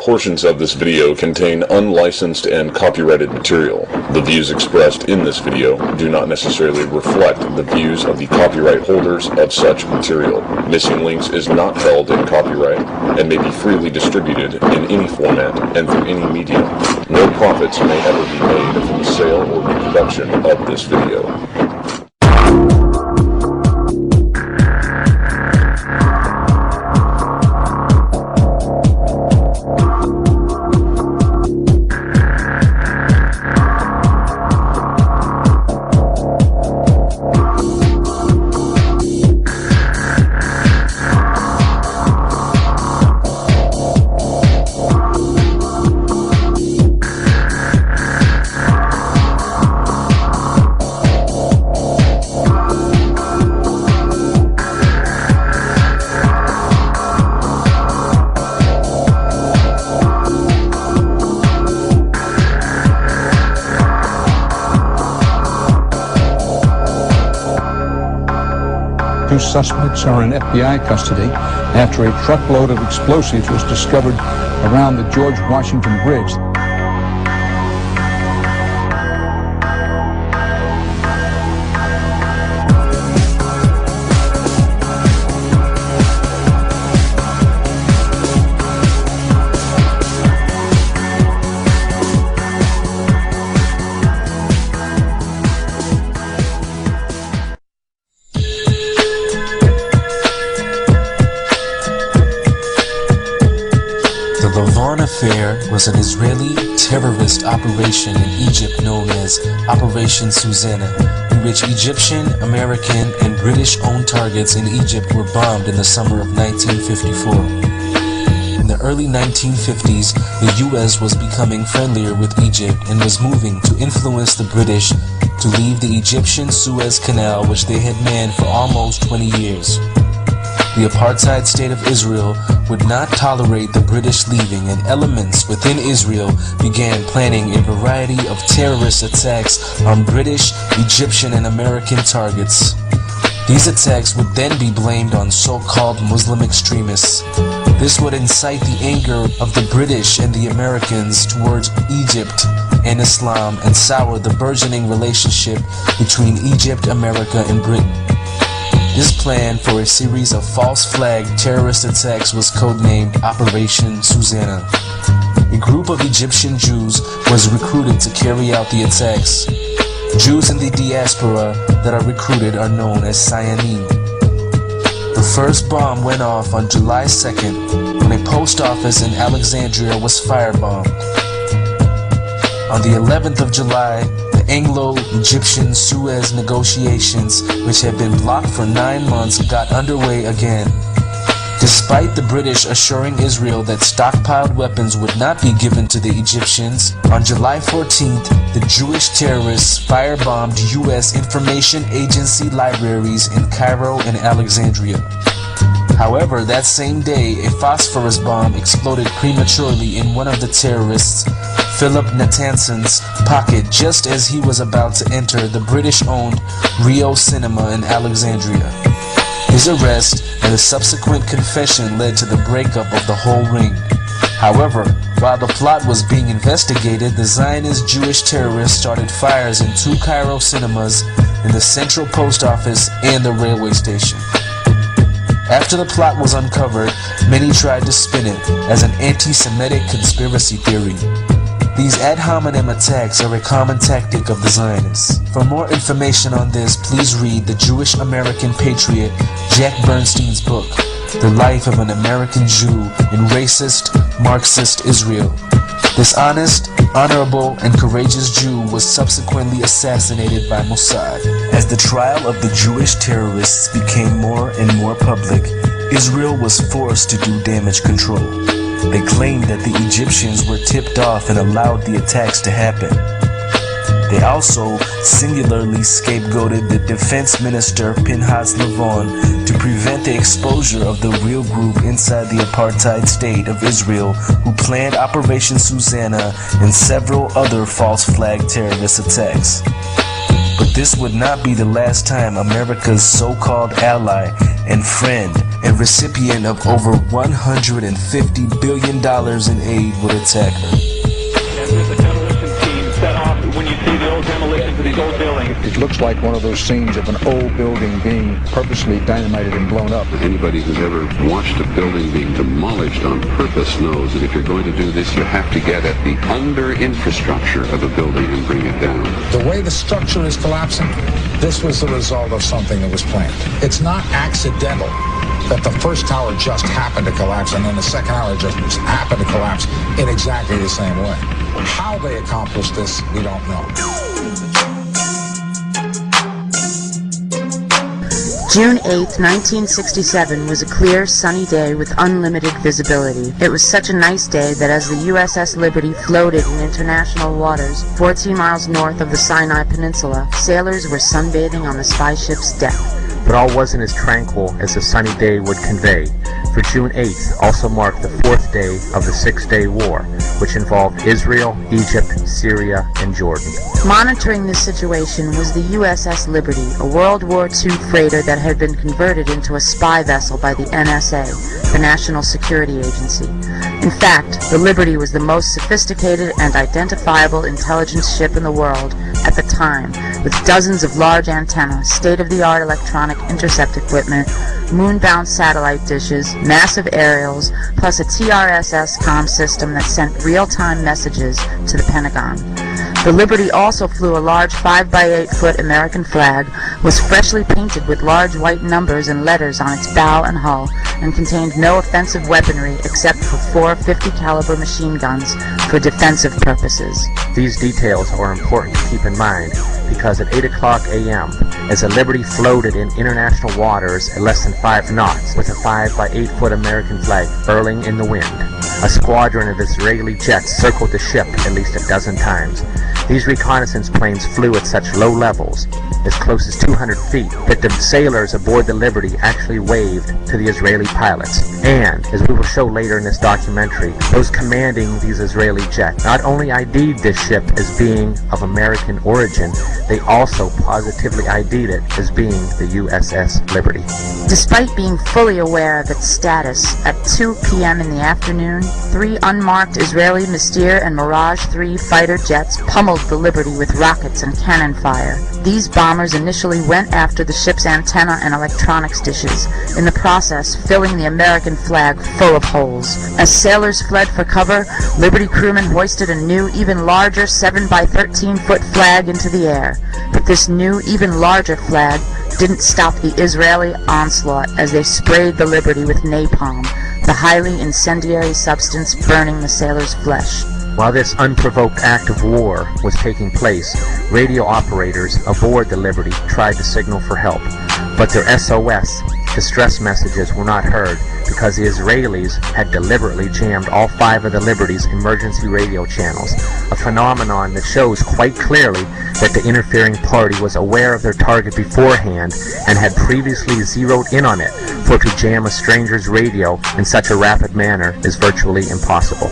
Portions of this video contain unlicensed and copyrighted material. The views expressed in this video do not necessarily reflect the views of the copyright holders of such material. Missing Links is not held in copyright and may be freely distributed in any format and through any medium. No profits may ever be made from the sale or reproduction of this video. Two suspects are in FBI custody after a truckload of explosives was discovered around the George Washington Bridge. The Lavon Affair was an Israeli terrorist operation in Egypt known as Operation Susanna, in which Egyptian, American, and British-owned targets in Egypt were bombed in the summer of 1954. In the early 1950s, the US was becoming friendlier with Egypt and was moving to influence the British to leave the Egyptian Suez Canal, which they had manned for almost 20 years. The apartheid state of Israel would not tolerate the British leaving, and elements within Israel began planning a variety of terrorist attacks on British, Egyptian, and American targets. These attacks would then be blamed on so-called Muslim extremists. This would incite the anger of the British and the Americans towards Egypt and Islam and sour the burgeoning relationship between Egypt, America, and Britain. This plan for a series of false flag terrorist attacks was codenamed Operation Susanna. A group of Egyptian Jews was recruited to carry out the attacks. Jews in the diaspora that are recruited are known as Sayanim. The first bomb went off on July 2nd when a post office in Alexandria was firebombed. On the 11th of July, the Anglo-Egyptian Suez negotiations, which had been blocked for 9 months, got underway again. Despite the British assuring Israel that stockpiled weapons would not be given to the Egyptians, on July 14th, the Jewish terrorists firebombed U.S. information agency libraries in Cairo and Alexandria. However, that same day, a phosphorus bomb exploded prematurely in one of the terrorists, Philip Natansen's, pocket just as he was about to enter the British-owned Rio Cinema in Alexandria. His arrest and the subsequent confession led to the breakup of the whole ring. However, while the plot was being investigated, the Zionist Jewish terrorists started fires in 2 Cairo cinemas, in the Central Post Office, and the railway station. After the plot was uncovered, many tried to spin it as an anti-Semitic conspiracy theory. These ad hominem attacks are a common tactic of the Zionists. For more information on this, please read the Jewish American patriot Jack Bernstein's book, The Life of an American Jew in Racist, Marxist Israel. This honest, honorable, and courageous Jew was subsequently assassinated by Mossad. As the trial of the Jewish terrorists became more and more public, Israel was forced to do damage control. They claimed that the Egyptians were tipped off and allowed the attacks to happen. They also singularly scapegoated the defense minister Pinhas Lavon to prevent the exposure of the real group inside the apartheid state of Israel who planned Operation Susanna and several other false flag terrorist attacks. But this would not be the last time America's so-called ally and friend and recipient of over $150 billion in aid, would attack her. There's a demolition team set off when you see the old demolitions of these old buildings. It looks like one of those scenes of an old building being purposely dynamited and blown up. Anybody who's ever watched a building being demolished on purpose knows that if you're going to do this, you have to get at the under-infrastructure of a building and bring it down. The way the structure is collapsing, this was the result of something that was planned. It's not accidental that the first tower just happened to collapse and then the second tower just happened to collapse in exactly the same way. How they accomplished this, we don't know. June 8, 1967 was a clear, sunny day with unlimited visibility. It was such a nice day that as the USS Liberty floated in international waters 14 miles north of the Sinai Peninsula, sailors were sunbathing on the spy ship's deck. But all wasn't as tranquil as a sunny day would convey, for June 8th also marked the fourth day of the Six-Day War, which involved Israel, Egypt, Syria, and Jordan. Monitoring this situation was the USS Liberty, a World War II freighter that had been converted into a spy vessel by the NSA, the National Security Agency. In fact, the Liberty was the most sophisticated and identifiable intelligence ship in the world at the time, with dozens of large antennas, state-of-the-art electronic intercept equipment, moon-bound satellite dishes, massive aerials, plus a TRSS comm system that sent real-time messages to the Pentagon. The Liberty also flew a large 5-by-8-foot American flag, was freshly painted with large white numbers and letters on its bow and hull, and contained no offensive weaponry except for 4 50-caliber machine guns for defensive purposes. These details are important to keep in mind because at 8 o'clock a.m., as the Liberty floated in international waters at less than 5 knots with a 5-by-8-foot American flag furling in the wind, a squadron of Israeli jets circled the ship at least a dozen times. These reconnaissance planes flew at such low levels, as close as 200 feet, that the sailors aboard the Liberty actually waved to the Israeli pilots. And, as we will show later in this documentary, those commanding these Israeli jets not only ID'd this ship as being of American origin, they also positively ID'd it as being the USS Liberty. Despite being fully aware of its status, at 2 p.m. in the afternoon, 3 unmarked Israeli Mystir and Mirage 3 fighter jets pummeled the Liberty with rockets and cannon fire. These bombers initially went after the ship's antenna and electronics dishes, in the process filling the American flag full of holes. As sailors fled for cover, Liberty crewmen hoisted a new, even larger 7-by-13-foot flag into the air. But this new, even larger flag didn't stop the Israeli onslaught as they sprayed the Liberty with napalm, the highly incendiary substance burning the sailors' flesh. While this unprovoked act of war was taking place, radio operators aboard the Liberty tried to signal for help, but their SOS distress messages were not heard because the Israelis had deliberately jammed all 5 of the Liberty's emergency radio channels, a phenomenon that shows quite clearly that the interfering party was aware of their target beforehand and had previously zeroed in on it, for to jam a stranger's radio in such a rapid manner is virtually impossible.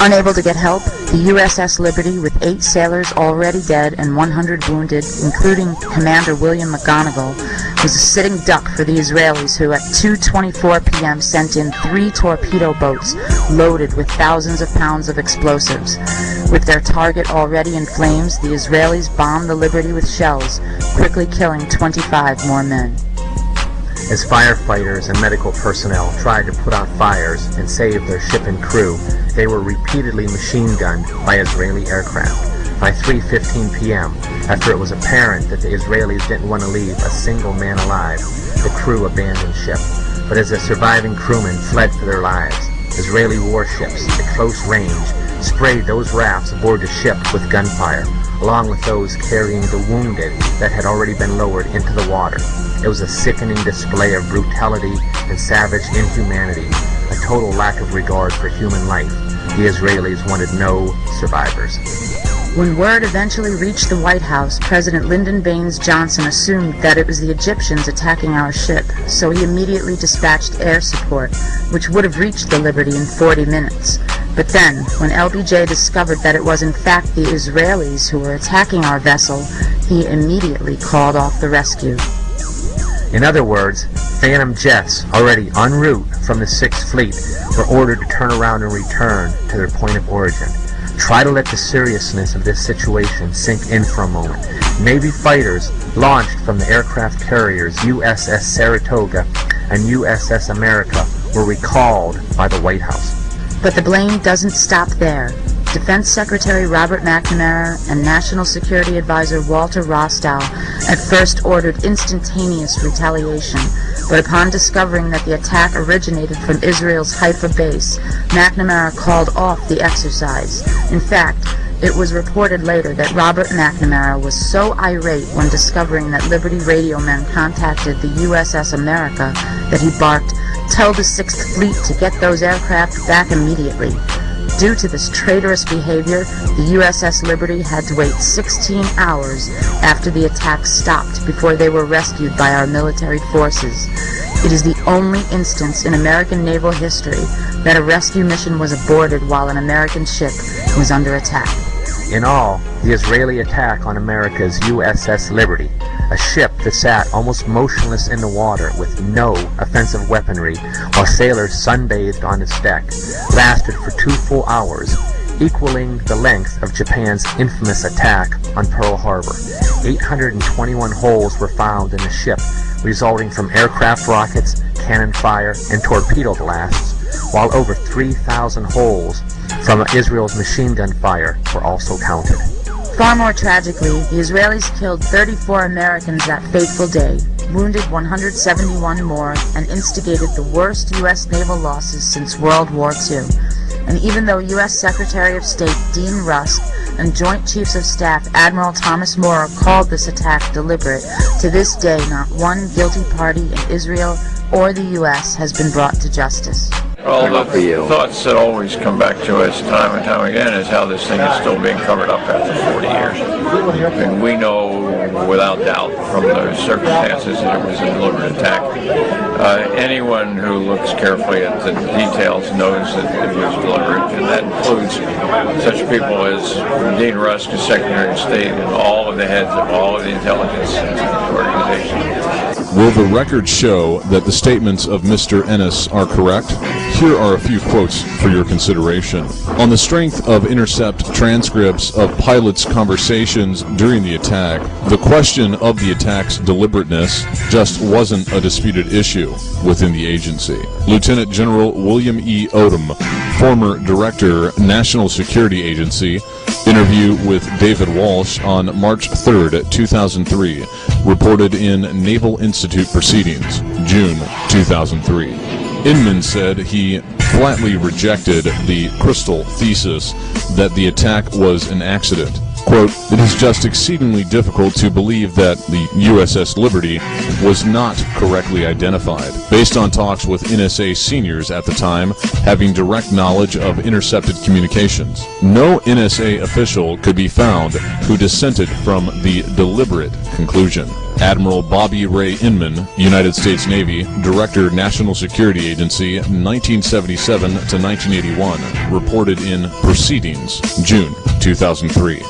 Unable to get help, the USS Liberty, with 8 sailors already dead and 100 wounded, including Commander William McGonigal, was a sitting duck for the Israelis, who at 2:24 p.m. sent in 3 torpedo boats loaded with thousands of pounds of explosives. With their target already in flames, the Israelis bombed the Liberty with shells, quickly killing 25 more men. As firefighters and medical personnel tried to put out fires and save their ship and crew, they were repeatedly machine-gunned by Israeli aircraft. By 3:15 p.m., after it was apparent that the Israelis didn't want to leave a single man alive, the crew abandoned ship. But as the surviving crewmen fled for their lives, Israeli warships at close range sprayed those rafts aboard the ship with gunfire, along with those carrying the wounded that had already been lowered into the water. It was a sickening display of brutality and savage inhumanity, a total lack of regard for human life. The Israelis wanted no survivors. When word eventually reached the White House, President Lyndon Baines Johnson assumed that it was the Egyptians attacking our ship, so he immediately dispatched air support, which would have reached the Liberty in 40 minutes. But then, when LBJ discovered that it was in fact the Israelis who were attacking our vessel, he immediately called off the rescue. In other words, Phantom jets, already en route from the 6th Fleet, were ordered to turn around and return to their point of origin. Try to let the seriousness of this situation sink in for a moment. Navy fighters launched from the aircraft carriers USS Saratoga and USS America were recalled by the White House. But the blame doesn't stop there. Defense Secretary Robert McNamara and National Security Advisor Walter Rostow at first ordered instantaneous retaliation, but upon discovering that the attack originated from Israel's Haifa base, McNamara called off the exercise. In fact, it was reported later that Robert McNamara was so irate when discovering that Liberty radio men contacted the USS America that he barked, "Tell the 6th Fleet to get those aircraft back immediately." Due to this traitorous behavior, the USS Liberty had to wait 16 hours after the attack stopped before they were rescued by our military forces. It is the only instance in American naval history that a rescue mission was aborted while an American ship was under attack. In all, the Israeli attack on America's USS Liberty, a ship that sat almost motionless in the water with no offensive weaponry while sailors sunbathed on its deck, lasted for 2 full hours, equaling the length of Japan's infamous attack on Pearl Harbor. 821 holes were found in the ship, resulting from aircraft rockets, cannon fire, and torpedo blasts, while over 3,000 holes from Israel's machine gun fire were also counted. Far more tragically, the Israelis killed 34 Americans that fateful day, wounded 171 more, and instigated the worst U.S. naval losses since World War II. And even though U.S. Secretary of State Dean Rusk and Joint Chiefs of Staff Admiral Thomas Moore called this attack deliberate, to this day not one guilty party in Israel or the U.S. has been brought to justice. Well, the thoughts that always come back to us time and time again is how this thing is still being covered up after 40 years. And we know without doubt from the circumstances that it was a deliberate attack. Anyone who looks carefully at the details knows that it was deliberate, and that includes such people as Dean Rusk, as Secretary of State, and all of the heads of all of the intelligence organizations. Will the record show that the statements of Mr. Ennis are correct? Here are a few quotes for your consideration. On the strength of intercept transcripts of pilots' conversations during the attack, the question of the attack's deliberateness just wasn't a disputed issue within the agency. Lieutenant General William E. Odom, former Director, National Security Agency, interview with David Walsh on March 3rd, 2003, reported in Naval Institute Proceedings, June 2003. Inman said he flatly rejected the Crystal thesis that the attack was an accident. Quote, "It is just exceedingly difficult to believe that the USS Liberty was not correctly identified, based on talks with NSA seniors at the time having direct knowledge of intercepted communications. No NSA official could be found who dissented from the deliberate conclusion." Admiral Bobby Ray Inman, United States Navy, Director, National Security Agency, 1977 to 1981, reported in Proceedings, June 2003.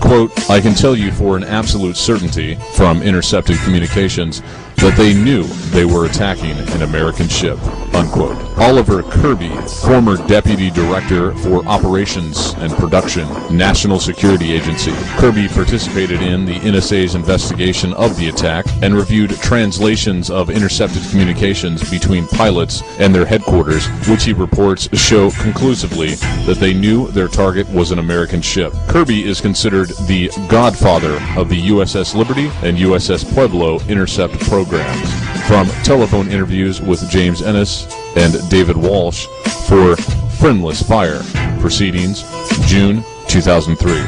Quote, "I can tell you for an absolute certainty from intercepted communications that they knew they were attacking an American ship." Unquote. Oliver Kirby, former Deputy Director for Operations and Production, National Security Agency. Kirby participated in the NSA's investigation of the attack and reviewed translations of intercepted communications between pilots and their headquarters, which he reports show conclusively that they knew their target was an American ship. Kirby is considered the godfather of the USS Liberty and USS Pueblo intercept programs. From telephone interviews with James Ennis and David Walsh for Friendless Fire, Proceedings, June 2003.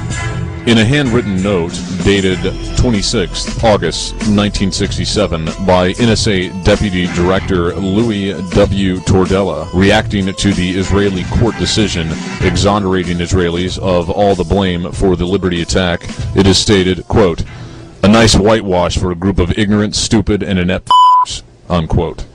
In a handwritten note dated 26 August 1967 by NSA Deputy Director Louis W. Tordella, reacting to the Israeli court decision exonerating Israelis of all the blame for the Liberty attack, it is stated, quote, "A nice whitewash for a group of ignorant, stupid, and inept unquote.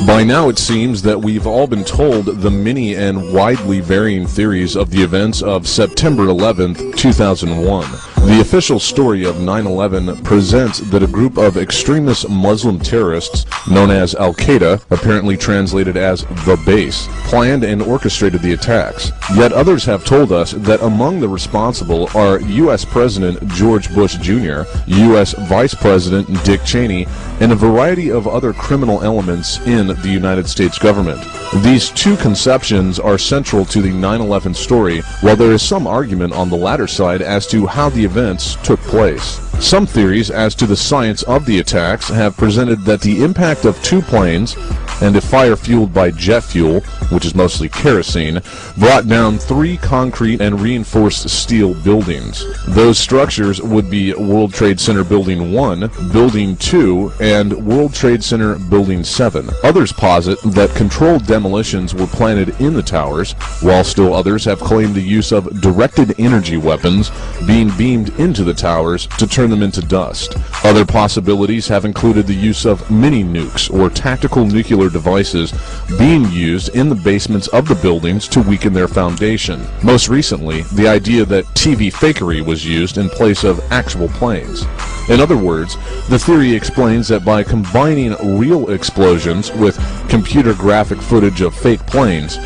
By By now it seems that we've all been told the many and widely varying theories of the events of September 11th, 2001. The official story of 9/11 presents that a group of extremist Muslim terrorists known as Al-Qaeda, apparently translated as the Base, planned and orchestrated the attacks. Yet others have told us that among the responsible are U.S. President George Bush Jr., U.S. Vice President Dick Cheney, and a variety of other criminal elements in the United States government. These two conceptions are central to the 9/11 story, while there is some argument on the latter side as to how the events took place. Some theories as to the science of the attacks have presented that the impact of two planes and a fire fueled by jet fuel, which is mostly kerosene, brought down 3 concrete and reinforced steel buildings. Those structures would be World Trade Center Building 1, Building 2, and World Trade Center Building 7. Others posit that controlled demolitions were planted in the towers, while still others have claimed the use of directed energy weapons being beamed into the towers to turn them into dust. Other possibilities have included the use of mini nukes or tactical nuclear devices being used in the basements of the buildings to weaken their foundation. Most recently, the idea that TV fakery was used in place of actual planes. In other words, the theory explains that by combining real explosions with computer graphic footage of fake planes,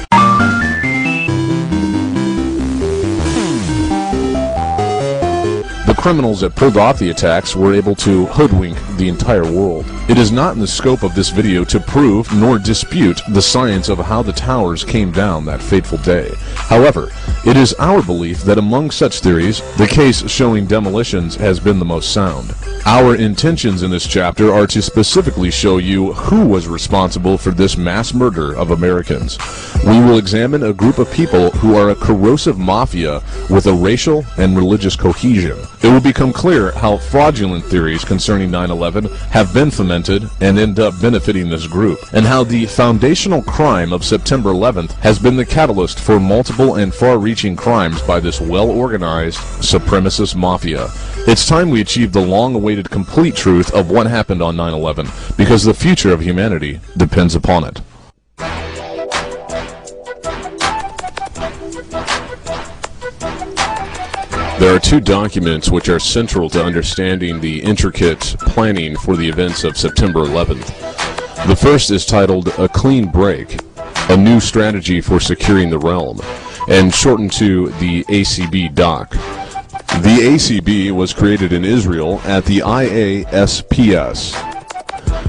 the criminals that pulled off the attacks were able to hoodwink the entire world. It is not in the scope of this video to prove nor dispute the science of how the towers came down that fateful day. However, it is our belief that among such theories, the case showing demolitions has been the most sound. Our intentions in this chapter are to specifically show you who was responsible for this mass murder of Americans. We will examine a group of people who are a corrosive mafia with a racial and religious cohesion. It will become clear how fraudulent theories concerning 9/11 have been fomented and end up benefiting this group, and how the foundational crime of September 11th has been the catalyst for multiple and far-reaching crimes by this well-organized, supremacist mafia. It's time we achieve the long-awaited complete truth of what happened on 9/11, because the future of humanity depends upon it. There are 2 documents which are central to understanding the intricate planning for the events of September 11th. The first is titled A Clean Break, a New Strategy for Securing the Realm, and shortened to the ACB doc. The ACB was created in Israel at the IASPS.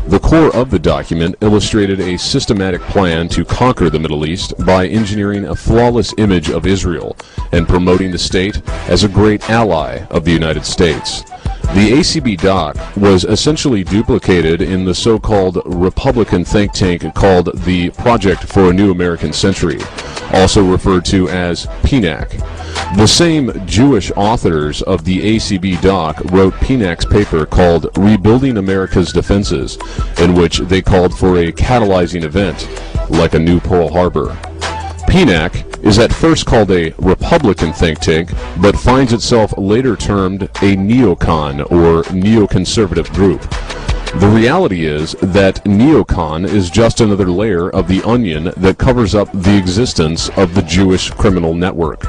The core of the document illustrated a systematic plan to conquer the Middle East by engineering a flawless image of Israel and promoting the state as a great ally of the United States. The ACB doc was essentially duplicated in the so-called Republican think tank called the Project for a New American Century, also referred to as PNAC. The same Jewish authors of the ACB doc wrote PNAC's paper called Rebuilding America's Defenses, in which they called for a catalyzing event, like a new Pearl Harbor. PNAC is at first called a Republican think tank, but finds itself later termed a neocon or neoconservative group. The reality is that neocon is just another layer of the onion that covers up the existence of the Jewish criminal network.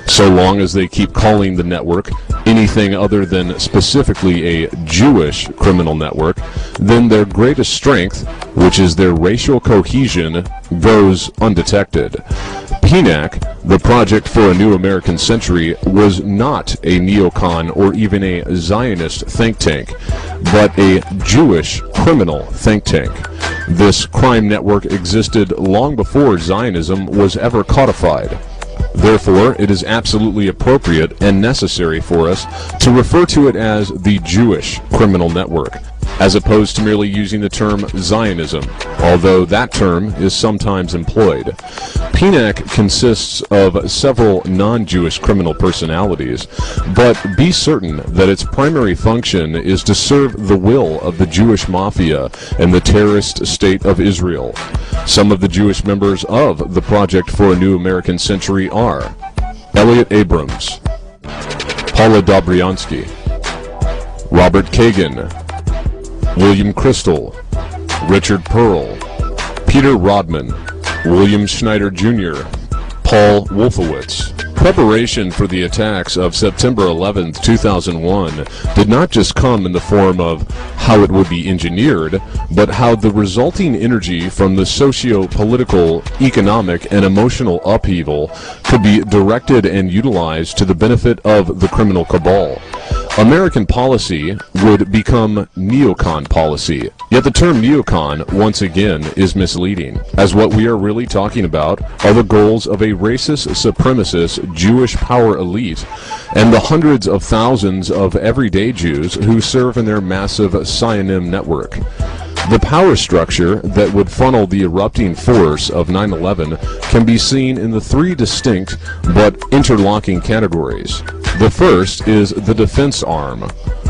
So long as they keep calling the network anything other than specifically a Jewish criminal network, then their greatest strength, which is their racial cohesion, goes undetected. PNAC, the Project for a New American Century, was not a neocon or even a Zionist think tank, but a Jewish criminal think tank. This crime network existed long before Zionism was ever codified. Therefore, it is absolutely appropriate and necessary for us to refer to it as the Jewish criminal network, as opposed to merely using the term Zionism, although that term is sometimes employed. PNAC consists of several non-Jewish criminal personalities, but be certain that its primary function is to serve the will of the Jewish mafia and the terrorist state of Israel. Some of the Jewish members of the Project for a New American Century are Elliot Abrams, Paula Dobriansky, Robert Kagan, William Crystal, Richard Pearl, Peter Rodman, William Schneider Jr., Paul Wolfowitz. Preparation for the attacks of September 11, 2001 did not just come in the form of how it would be engineered, but how the resulting energy from the socio-political, economic, and emotional upheaval could be directed and utilized to the benefit of the criminal cabal. American policy would become neocon policy. Yet the term neocon, once again, is misleading, as what we are really talking about are the goals of a racist, supremacist, Jewish power elite, and the hundreds of thousands of everyday Jews who serve in their massive Sionim network. The power structure that would funnel the erupting force of 9/11 can be seen in the three distinct but interlocking categories. The first is the defense arm,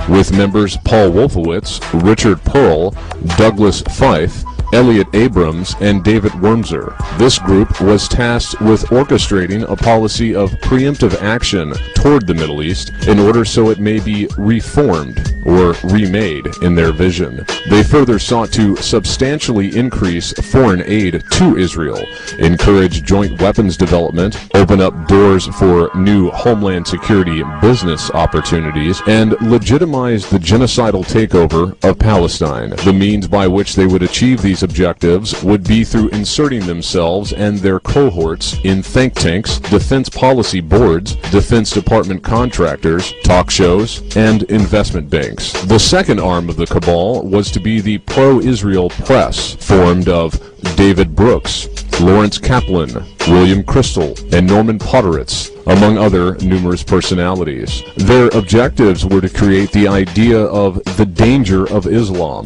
with members Paul Wolfowitz, Richard Pearl, Douglas Feith, Elliot Abrams, and David Wormser. This group was tasked with orchestrating a policy of preemptive action toward the Middle East in order so it may be reformed or remade in their vision. They further sought to substantially increase foreign aid to Israel, encourage joint weapons development, open up doors for new homeland security business opportunities, and legitimize the genocidal takeover of Palestine. The means by which they would achieve these objectives would be through inserting themselves and their cohorts in think tanks, defense policy boards, Defense Department contractors, talk shows, and investment banks. The second arm of the cabal was to be the pro-Israel press, formed of David Brooks, Lawrence Kaplan, William Crystal, and Norman Podhoretz, among other numerous personalities. Their objectives were to create the idea of the danger of Islam,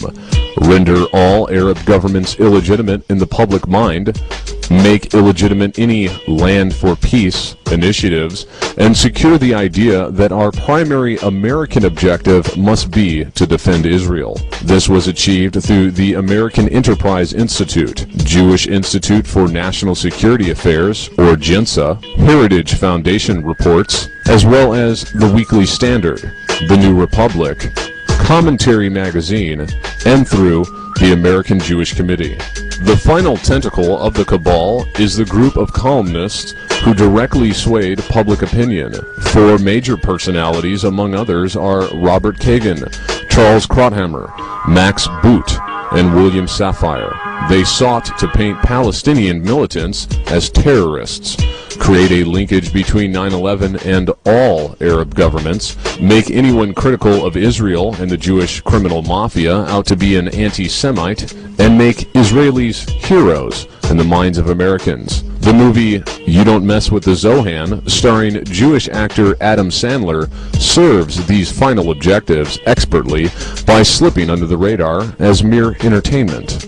render all Arab governments illegitimate in the public mind, make illegitimate any land for peace initiatives, and secure the idea that our primary American objective must be to defend Israel. This was achieved through the American Enterprise Institute, Jewish Institute for National Security Affairs, or JINSA, Heritage Foundation reports, as well as the Weekly Standard, The New Republic, Commentary Magazine, and through the American Jewish Committee. The final tentacle of the cabal is the group of columnists who directly swayed public opinion. Four major personalities, among others, are Robert Kagan, Charles Krauthammer, Max Boot, and William Safire. They sought to paint Palestinian militants as terrorists, create a linkage between 9/11 and all Arab governments, make anyone critical of Israel and the Jewish criminal mafia out to be an anti-Semite, and make Israelis heroes in the minds of Americans. The movie You Don't Mess with the Zohan, starring Jewish actor Adam Sandler, serves these final objectives expertly by slipping under the radar as mere entertainment.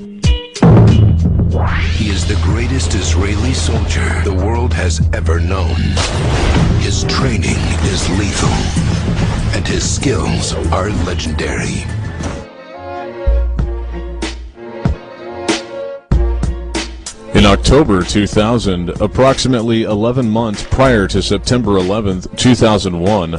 He is the greatest Israeli soldier the world has ever known. His training is lethal, and his skills are legendary. In October 2000, approximately 11 months prior to September 11, 2001,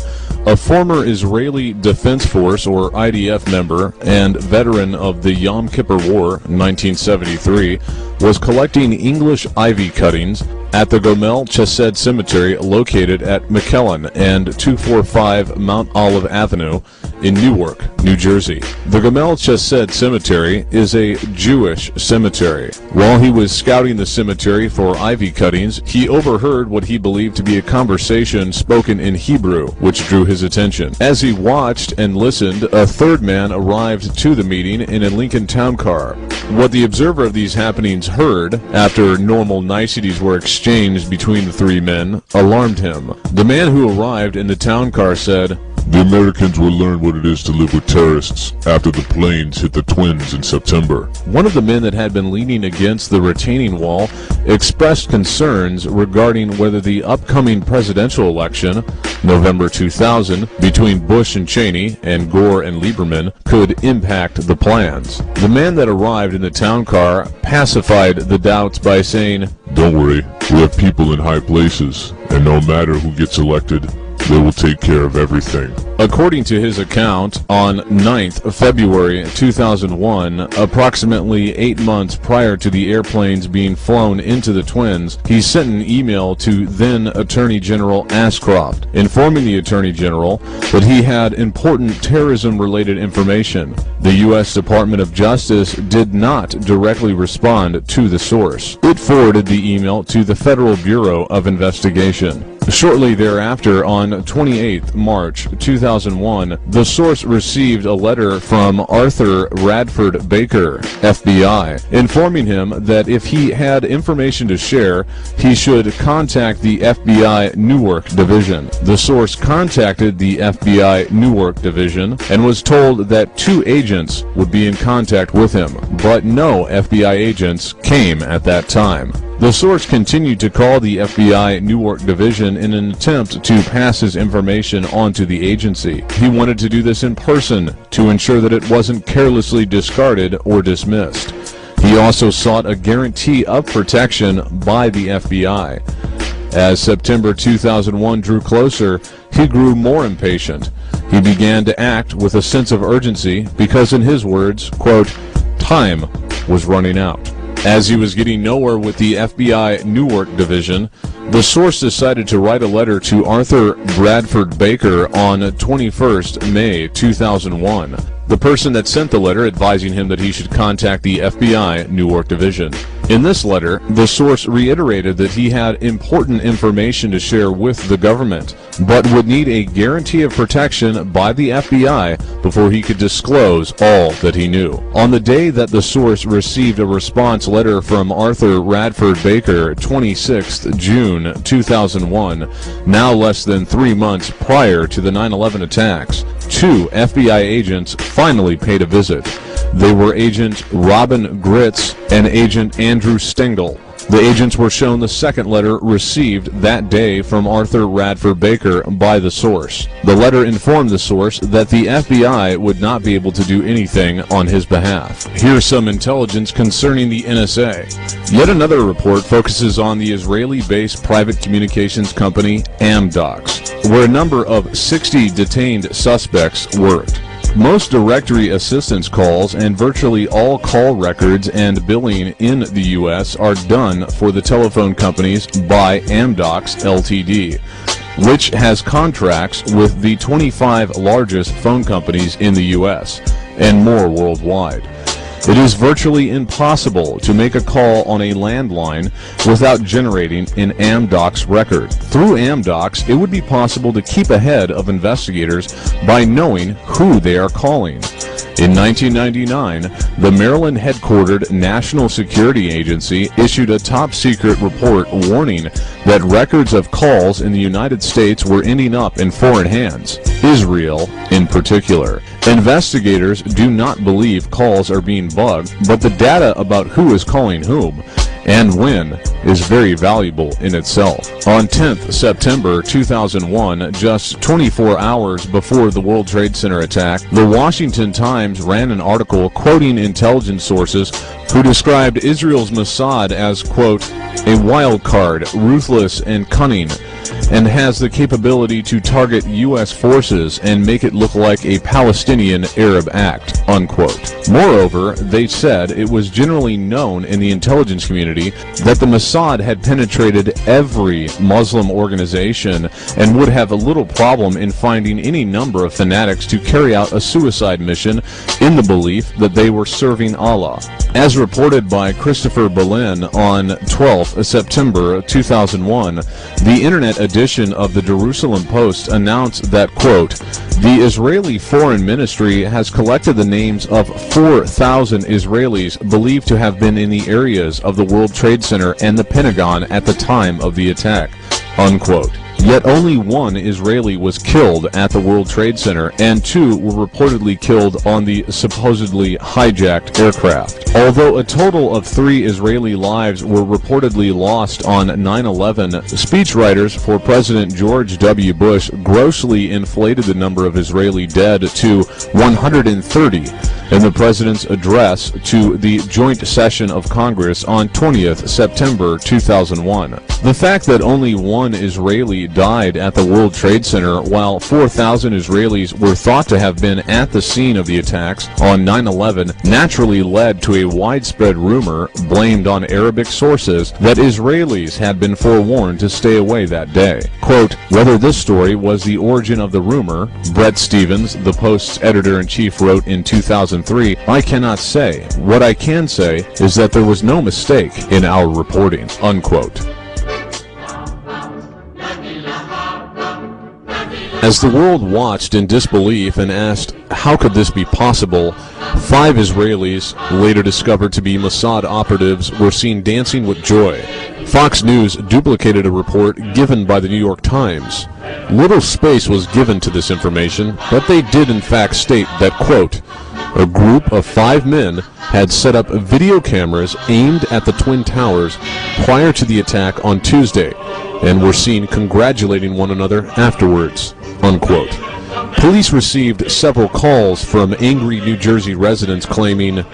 a former Israeli Defense Force, or IDF member, and veteran of the Yom Kippur War, 1973, was collecting English ivy cuttings at the Gomel Chesed Cemetery located at McKellen and 245 Mount Olive Avenue in Newark, New Jersey. The Gomel Chesed Cemetery is a Jewish cemetery. While he was scouting the cemetery for ivy cuttings, he overheard what he believed to be a conversation spoken in Hebrew, which drew his attention. As he watched and listened, a third man arrived to the meeting in a Lincoln Town Car. What the observer of these happenings heard, after normal niceties were exchanged between the three men, alarmed him. The man who arrived in the town car said, "The Americans will learn what it is to live with terrorists after the planes hit the Twins in September." One of the men that had been leaning against the retaining wall expressed concerns regarding whether the upcoming presidential election, November 2000, between Bush and Cheney and Gore and Lieberman could impact the plans. The man that arrived in the town car pacified the doubts by saying, "Don't worry, we have people in high places, and no matter who gets elected, They will take care of everything. According to his account, on 9th of February 2001, approximately 8 months prior to the airplanes being flown into the Twins, he sent an email to then Attorney General Ashcroft, informing the Attorney General that he had important terrorism-related information. The U.S. Department of Justice did not directly respond to the source. It forwarded the email to the Federal Bureau of Investigation. Shortly thereafter, on 28th March 2001, the source received a letter from Arthur Radford Baker, FBI, informing him that if he had information to share, he should contact the FBI Newark Division. The source contacted the FBI Newark Division and was told that 2 agents would be in contact with him, but no FBI agents came at that time. The source continued to call the FBI Newark Division in an attempt to pass his information on to the agency. He wanted to do this in person to ensure that it wasn't carelessly discarded or dismissed. He also sought a guarantee of protection by the FBI. As September 2001 drew closer, he grew more impatient. He began to act with a sense of urgency because, in his words, quote, "time was running out." As he was getting nowhere with the FBI Newark Division, the source decided to write a letter to Arthur Bradford Baker on 21st May 2001. The person that sent the letter advising him that he should contact the FBI Newark Division. In this letter, the source reiterated that he had important information to share with the government, but would need a guarantee of protection by the FBI before he could disclose all that he knew. On the day that the source received a response letter from Arthur Radford Baker, 26th June 2001, now less than 3 months prior to the 9/11 attacks, 2 FBI agents finally paid a visit. They were Agent Robin Gritz and Agent Andrew Stengel. The agents were shown the second letter received that day from Arthur Radford Baker by the source. The letter informed the source that the FBI would not be able to do anything on his behalf. Here's some intelligence concerning the NSA. Yet another report focuses on the Israeli-based private communications company Amdocs, where a number of 60 detained suspects worked. Most directory assistance calls and virtually all call records and billing in the U.S. are done for the telephone companies by Amdocs Ltd., which has contracts with the 25 largest phone companies in the U.S. and more worldwide. It is virtually impossible to make a call on a landline without generating an Amdocs record. Through Amdocs, it would be possible to keep ahead of investigators by knowing who they are calling. In 1999, the Maryland-headquartered National Security Agency issued a top-secret report warning that records of calls in the United States were ending up in foreign hands, Israel in particular. Investigators do not believe calls are being bugged, but the data about who is calling whom and when is very valuable in itself. On 10th September 2001, just 24 hours before the World Trade Center attack, the Washington Times ran an article quoting intelligence sources who described Israel's Mossad as, quote, a wild card, ruthless and cunning, and has the capability to target U.S. forces and make it look like a Palestinian Arab act, unquote. Moreover, they said it was generally known in the intelligence community that the Mossad had penetrated every Muslim organization and would have a little problem in finding any number of fanatics to carry out a suicide mission in the belief that they were serving Allah. As reported by Christopher Berlin on 12th September 2001, the internet edition of the Jerusalem Post announced that, quote, the Israeli Foreign Ministry has collected the names of 4,000 Israelis believed to have been in the areas of the World Trade Center and the Pentagon at the time of the attack, unquote. Yet only 1 Israeli was killed at the World Trade Center, and 2 were reportedly killed on the supposedly hijacked aircraft. Although a total of 3 Israeli lives were reportedly lost on 9/11, speechwriters for President George W. Bush grossly inflated the number of Israeli dead to 130, in the president's address to the joint session of Congress on 20th September 2001. The fact that only one Israeli died at the World Trade Center while 4,000 Israelis were thought to have been at the scene of the attacks on 9/11 naturally led to a widespread rumor blamed on Arabic sources that Israelis had been forewarned to stay away that day. Quote, whether this story was the origin of the rumor, Bret Stephens, the Post's editor-in-chief, wrote in 2003, I cannot say. What I can say is that there was no mistake in our reporting, unquote. As the world watched in disbelief and asked, how could this be possible, 5 Israelis, later discovered to be Mossad operatives, were seen dancing with joy. Fox News duplicated a report given by the New York Times. Little space was given to this information, but they did in fact state that, quote, a group of 5 men had set up video cameras aimed at the Twin Towers prior to the attack on Tuesday and were seen congratulating one another afterwards, unquote. Police received several calls from angry New Jersey residents claiming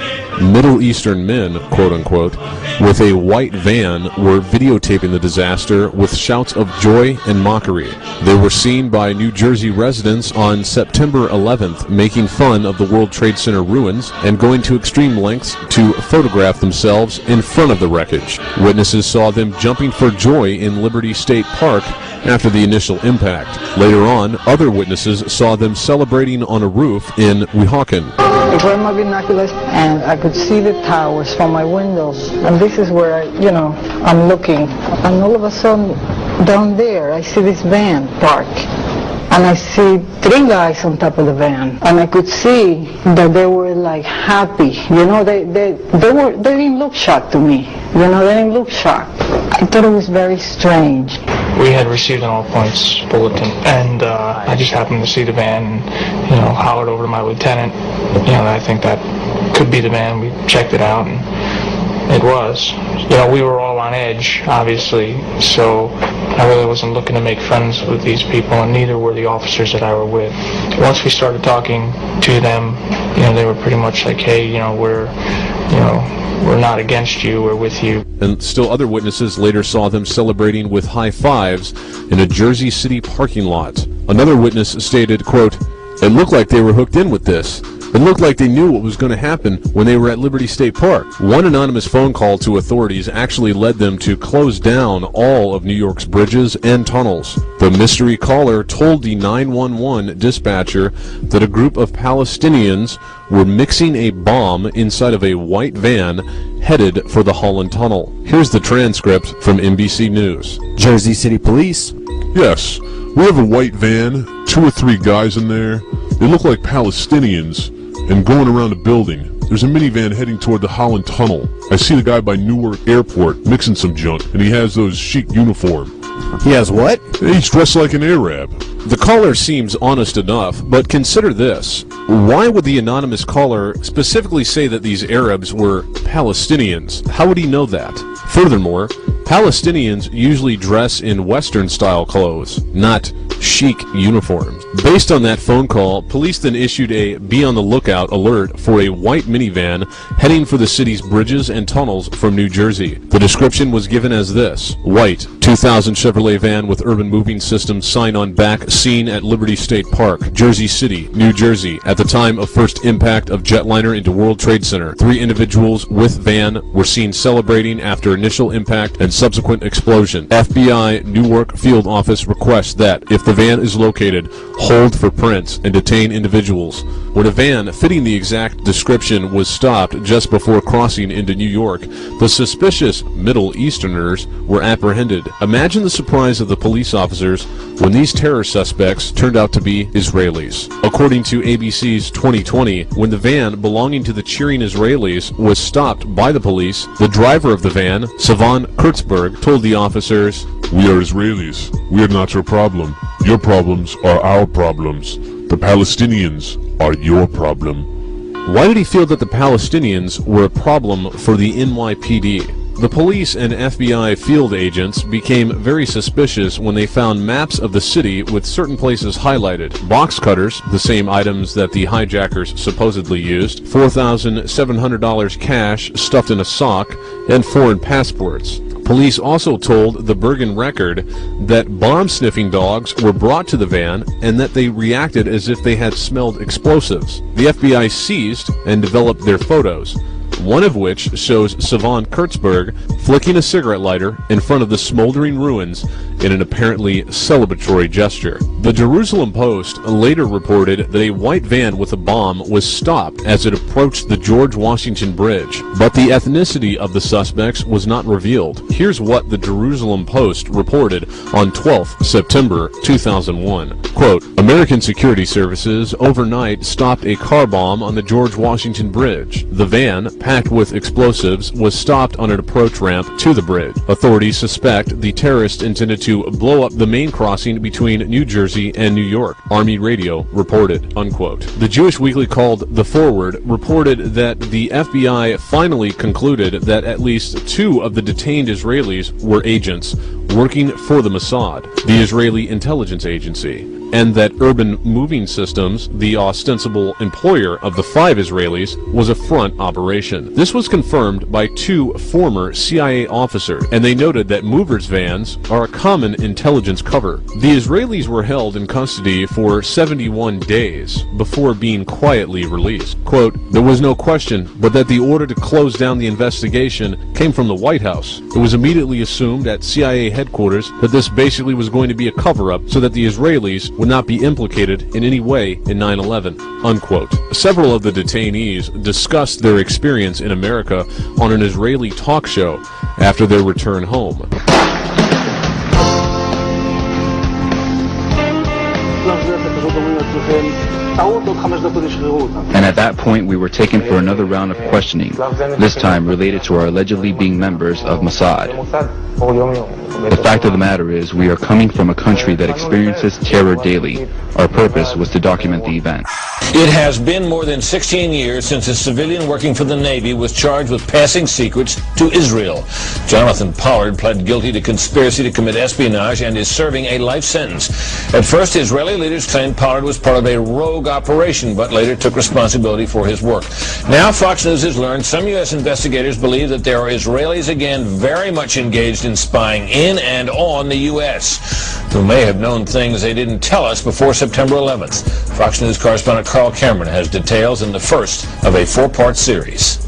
Middle Eastern men, quote-unquote, with a white van were videotaping the disaster with shouts of joy and mockery. They were seen by New Jersey residents on September 11th making fun of the World Trade Center ruins and going to extreme lengths to photograph themselves in front of the wreckage. Witnesses saw them jumping for joy in Liberty State Park after the initial impact. Later on, other witnesses saw them celebrating on a roof in Weehawken. I grabbed my binoculars and I could see the towers from my windows. And this is where I'm looking. And all of a sudden, down there, I see this van parked. And I see 3 guys on top of the van. And I could see that they were like happy. They didn't look shocked to me. They didn't look shocked. I thought it was very strange. We had received an all-points bulletin, and I just happened to see the van, and, hollered over to my lieutenant, I think that could be the van. We checked it out, and it was. We were all on edge, obviously, so I really wasn't looking to make friends with these people, and neither were the officers that I were with. Once we started talking to them, they were pretty much like, hey, we're not against you, we're with you. And still other witnesses later saw them celebrating with high fives in a Jersey City parking lot. Another witness stated, quote, it looked like they were hooked in with this. It looked like they knew what was going to happen when they were at Liberty State Park. One anonymous phone call to authorities actually led them to close down all of New York's bridges and tunnels. The mystery caller told the 911 dispatcher that a group of Palestinians were mixing a bomb inside of a white van headed for the Holland Tunnel. Here's the transcript from NBC News. Jersey City Police. Yes, we have a white van, 2 or 3 guys in there. They look like Palestinians. And going around the building, there's a minivan heading toward the Holland Tunnel. I see the guy by Newark Airport mixing some junk, and he has those chic uniform. He has what? He's dressed like an Arab. The caller seems honest enough, but consider this. Why would the anonymous caller specifically say that these Arabs were Palestinians? How would he know that? Furthermore, Palestinians usually dress in Western-style clothes, not chic uniforms. Based on that phone call, police then issued a be-on-the-lookout alert for a white minivan heading for the city's bridges and tunnels from New Jersey. The description was given as this: white, 2000 Chevrolet van with urban moving systems sign on back, seen at Liberty State Park, Jersey City, New Jersey, at the time of first impact of jetliner into World Trade Center. 3 individuals with van were seen celebrating after initial impact and subsequent explosion. FBI Newark Field Office requests that, if the van is located, hold for prints and detain individuals. When a van fitting the exact description was stopped just before crossing into New York, the suspicious Middle Easterners were apprehended. Imagine the surprise of the police officers when these terror suspects turned out to be Israelis. According to ABC's 2020, when the van belonging to the cheering Israelis was stopped by the police, the driver of the van, Savan Kurtzberg, told the officers, we are Israelis. We are not your problem. Your problems are our problems. The Palestinians are your problem. Why did he feel that the Palestinians were a problem for the NYPD? The police and FBI field agents became very suspicious when they found maps of the city with certain places highlighted. Box cutters, the same items that the hijackers supposedly used, $4,700 cash stuffed in a sock, and foreign passports. Police also told the Bergen Record that bomb-sniffing dogs were brought to the van and that they reacted as if they had smelled explosives. The FBI seized and developed their photos, one of which shows Savon Kurtzberg flicking a cigarette lighter in front of the smoldering ruins in an apparently celebratory gesture. The Jerusalem Post later reported that a white van with a bomb was stopped as it approached the George Washington Bridge, but the ethnicity of the suspects was not revealed. Here's what the Jerusalem Post reported on 12 September 2001. Quote, American security services overnight stopped a car bomb on the George Washington Bridge. The van, packed with explosives, was stopped on an approach ramp to the bridge. Authorities suspect the terrorists intended to blow up the main crossing between New Jersey and New York, Army Radio reported, unquote. The Jewish weekly called The Forward reported that the FBI finally concluded that at least 2 of the detained Israelis were agents working for the Mossad, the Israeli intelligence agency, and that Urban Moving Systems, the ostensible employer of the 5 Israelis, was a front operation. This was confirmed by 2 former CIA officers, and they noted that movers' vans are a common intelligence cover. The Israelis were held in custody for 71 days before being quietly released. Quote, there was no question but that the order to close down the investigation came from the White House. It was immediately assumed at CIA headquarters that this basically was going to be a cover-up so that the Israelis would not be implicated in any way in 9/11, unquote. Several of the detainees discussed their experience in America on an Israeli talk show after their return home. And at that point we were taken for another round of questioning, this time related to our allegedly being members of Mossad. The fact of the matter is, we are coming from a country that experiences terror daily. Our purpose was to document the event. It has been more than 16 years since a civilian working for the Navy was charged with passing secrets to Israel. Jonathan Pollard pled guilty to conspiracy to commit espionage and is serving a life sentence. At first, Israeli leaders claimed Pollard was part of a rogue operation, but later took responsibility for his work. Now, Fox News has learned some U.S. investigators believe that there are Israelis again very much engaged in spying in and on the U.S., who may have known things they didn't tell us before September 11th. Fox News correspondent Carl Cameron has details in the first of a 4-part series.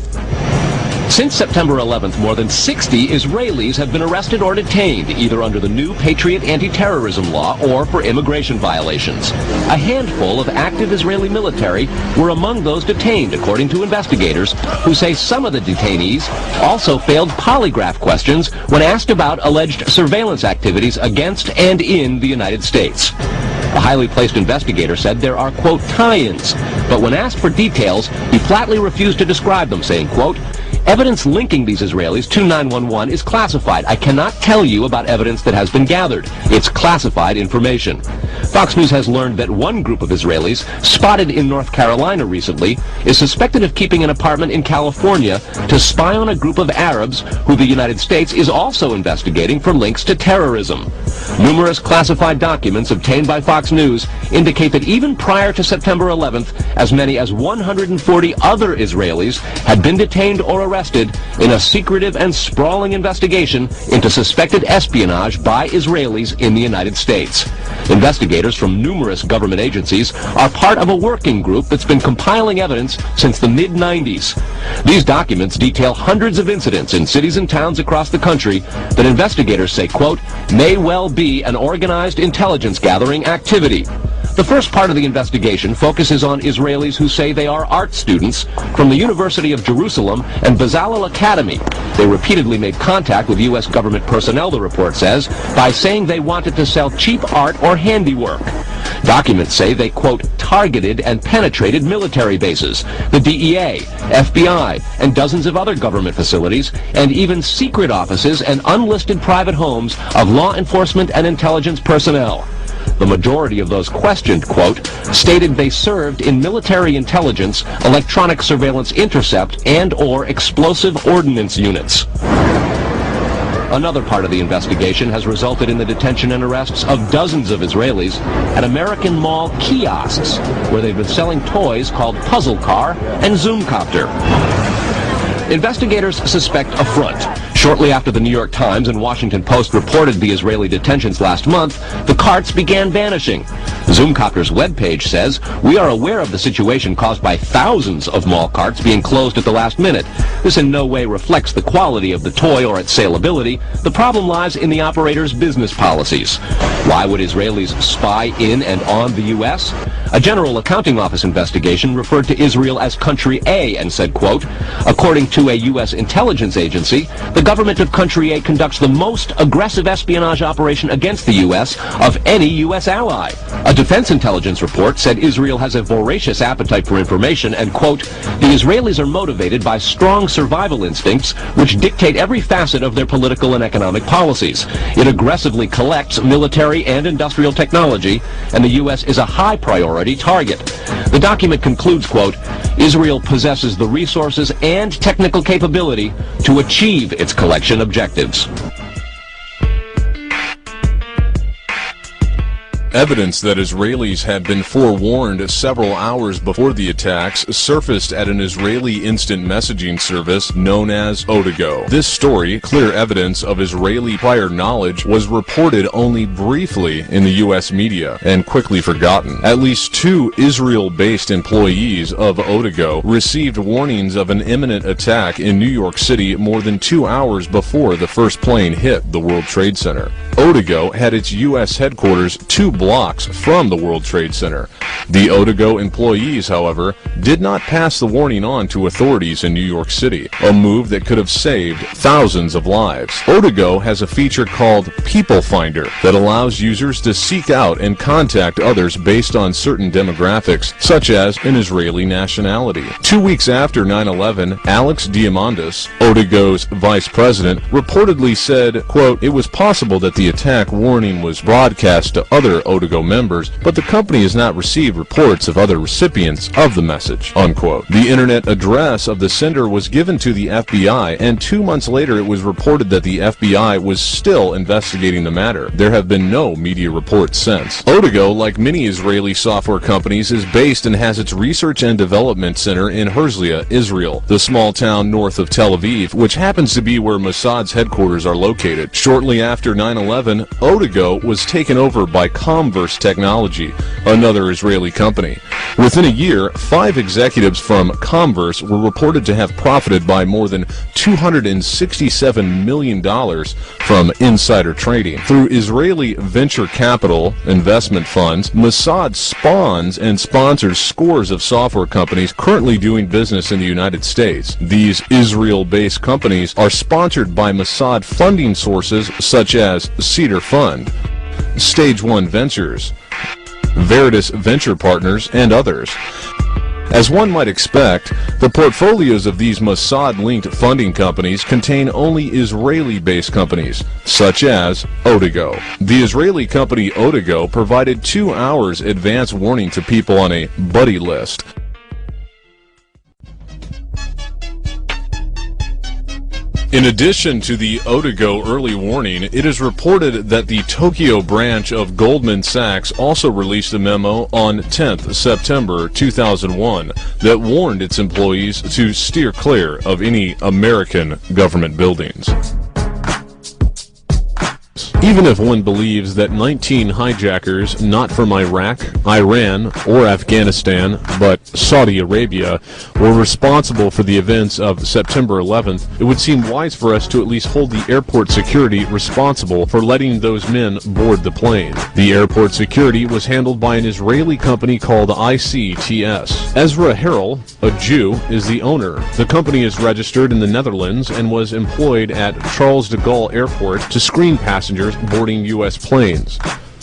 Since September 11th, more than 60 Israelis have been arrested or detained, either under the new Patriot anti-terrorism law or for immigration violations. A handful of active Israeli military were among those detained, according to investigators, who say some of the detainees also failed polygraph questions when asked about alleged surveillance activities against and in the United States. The highly placed investigator said there are, quote, tie-ins, but when asked for details, he flatly refused to describe them, saying, quote, evidence linking these Israelis to 911 is classified. I cannot tell you about evidence that has been gathered. It's classified information. Fox News has learned that one group of Israelis, spotted in North Carolina recently, is suspected of keeping an apartment in California to spy on a group of Arabs who the United States is also investigating for links to terrorism. Numerous classified documents obtained by Fox News indicate that even prior to September 11th, as many as 140 other Israelis had been detained or arrested in a secretive and sprawling investigation into suspected espionage by Israelis in the United States. Investigators from numerous government agencies are part of a working group that's been compiling evidence since the mid-90s. These documents detail hundreds of incidents in cities and towns across the country that investigators say, quote, may well be an organized intelligence gathering activity. The first part of the investigation focuses on Israelis who say they are art students from the University of Jerusalem and Bezalel Academy. They repeatedly made contact with U.S. government personnel, the report says, by saying they wanted to sell cheap art or handiwork. Documents say they, quote, targeted and penetrated military bases, the DEA, FBI, and dozens of other government facilities, and even secret offices and unlisted private homes of law enforcement and intelligence personnel. The majority of those questioned, quote, stated they served in military intelligence, electronic surveillance intercept, and or explosive ordnance units. Another part of the investigation has resulted in the detention and arrests of dozens of Israelis at American Mall kiosks, where they've been selling toys called Puzzle Car and Zoomcopter. Investigators suspect a front. Shortly after the New York Times and Washington Post reported the Israeli detentions last month, the carts began vanishing. Zoomcopter's webpage says, "We are aware of the situation caused by thousands of mall carts being closed at the last minute. This in no way reflects the quality of the toy or its saleability. The problem lies in the operator's business policies." Why would Israelis spy in and on the U.S.? A General Accounting Office investigation referred to Israel as Country A and said, quote, "According to a U.S. intelligence agency, the government of Country A conducts the most aggressive espionage operation against the U.S. of any U.S. ally." A defense intelligence report said Israel has a voracious appetite for information and, quote, "The Israelis are motivated by strong survival instincts which dictate every facet of their political and economic policies. It aggressively collects military and industrial technology, and the U.S. is a high priority target." The document concludes, quote, "Israel possesses the resources and technical capability to achieve its collection objectives." Evidence that Israelis had been forewarned several hours before the attacks surfaced at an Israeli instant messaging service known as Odago. This story, clear evidence of Israeli prior knowledge, was reported only briefly in the U.S. media and quickly forgotten. At least 2 Israel-based employees of Odago received warnings of an imminent attack in New York City more than 2 hours before the first plane hit the World Trade Center. Odago had its U.S. headquarters 2 blocks from the World Trade Center. The Odago employees, however, did not pass the warning on to authorities in New York City, a move that could have saved thousands of lives. Odago has a feature called People Finder that allows users to seek out and contact others based on certain demographics, such as an Israeli nationality. 2 weeks after 9/11, Alex Diamandis, Odago's vice president, reportedly said, quote, "It was possible that the attack warning was broadcast to other Odago members, but the company has not received reports of other recipients of the message," unquote. The internet address of the sender was given to the FBI, and 2 months later it was reported that the FBI was still investigating the matter. There have been no media reports since. Odago, like many Israeli software companies, is based and has its research and development center in Herzliya, Israel, the small town north of Tel Aviv, which happens to be where Mossad's headquarters are located. Shortly after 9/11, Odago was taken over by Comverse Technology, another Israeli company. Within a year, 5 executives from Comverse were reported to have profited by more than $267 million from insider trading. Through Israeli venture capital investment funds, Mossad spawns and sponsors scores of software companies currently doing business in the United States. These Israel-based companies are sponsored by Mossad funding sources such as Cedar Fund, Stage 1 Ventures, Veritas Venture Partners, and others. As one might expect, the portfolios of these Mossad-linked funding companies contain only Israeli-based companies, such as Odago. The Israeli company Odago provided 2 hours advance warning to people on a buddy list. In addition to the Odago early warning, it is reported that the Tokyo branch of Goldman Sachs also released a memo on 10th September 2001 that warned its employees to steer clear of any American government buildings. Even if one believes that 19 hijackers, not from Iraq, Iran, or Afghanistan, but Saudi Arabia, were responsible for the events of September 11th, it would seem wise for us to at least hold the airport security responsible for letting those men board the plane. The airport security was handled by an Israeli company called ICTS. Ezra Harrell, a Jew, is the owner. The company is registered in the Netherlands and was employed at Charles de Gaulle Airport to screen passengers boarding U.S. planes.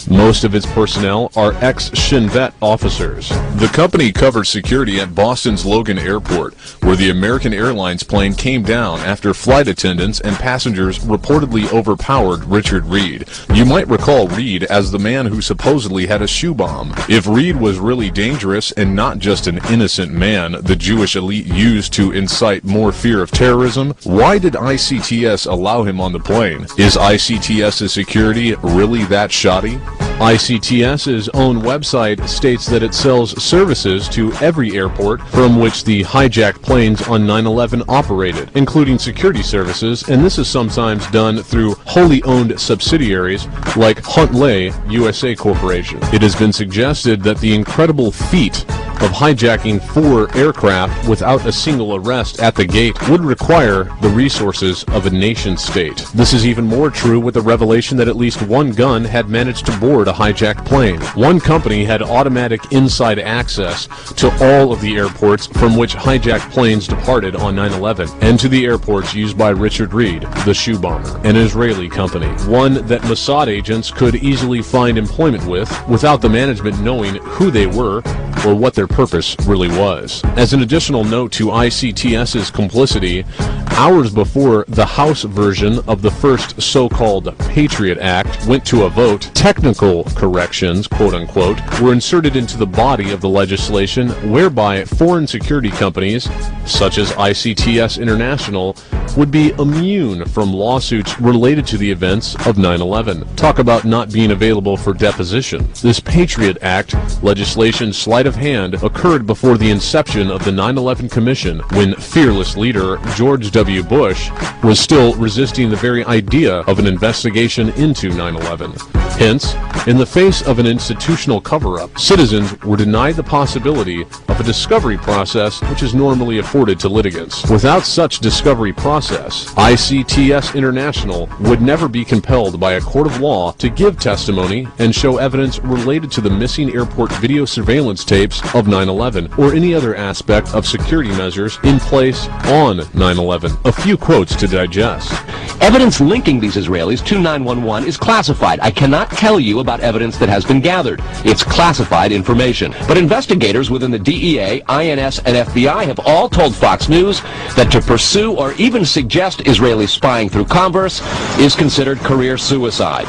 Most of its personnel are ex-Shin Bet officers. The company covered security at Boston's Logan Airport, where the American Airlines plane came down after flight attendants and passengers reportedly overpowered Richard Reed. You might recall Reed as the man who supposedly had a shoe bomb. If Reed was really dangerous and not just an innocent man the Jewish elite used to incite more fear of terrorism, why did ICTS allow him on the plane? Is ICTS's security really that shoddy? ICTS's own website states that it sells services to every airport from which the hijacked planes on 9/11 operated, including security services, and this is sometimes done through wholly owned subsidiaries like Huntley USA Corporation. It has been suggested that the incredible feat of hijacking 4 aircraft without a single arrest at the gate would require the resources of a nation-state. This is even more true with the revelation that at least one gun had managed to board a hijacked plane. One company had automatic inside access to all of the airports from which hijacked planes departed on 9/11, and to the airports used by Richard Reed, the shoe bomber, an Israeli company, one that Mossad agents could easily find employment with without the management knowing who they were or what their purpose really was. As an additional note to ICTS's complicity, hours before the House version of the first so-called Patriot Act went to a vote, technical corrections, quote-unquote, were inserted into the body of the legislation whereby foreign security companies, such as ICTS International, would be immune from lawsuits related to the events of 9/11. Talk about not being available for deposition. This Patriot Act legislation sleight of hand occurred before the inception of the 9/11 Commission, when fearless leader George W. Bush was still resisting the very idea of an investigation into 9/11. Hence, in the face of an institutional cover-up, citizens were denied the possibility of a discovery process which is normally afforded to litigants. Without such discovery process, ICTS International would never be compelled by a court of law to give testimony and show evidence related to the missing airport video surveillance tapes of 9/11 or any other aspect of security measures in place on 9/11. A few quotes to digest. Evidence linking these Israelis to 911 is classified. I cannot tell you about evidence that has been gathered. It's classified information. But investigators within the DEA, INS, and FBI have all told Fox News that to pursue or even suggest Israeli spying through Converse is considered career suicide.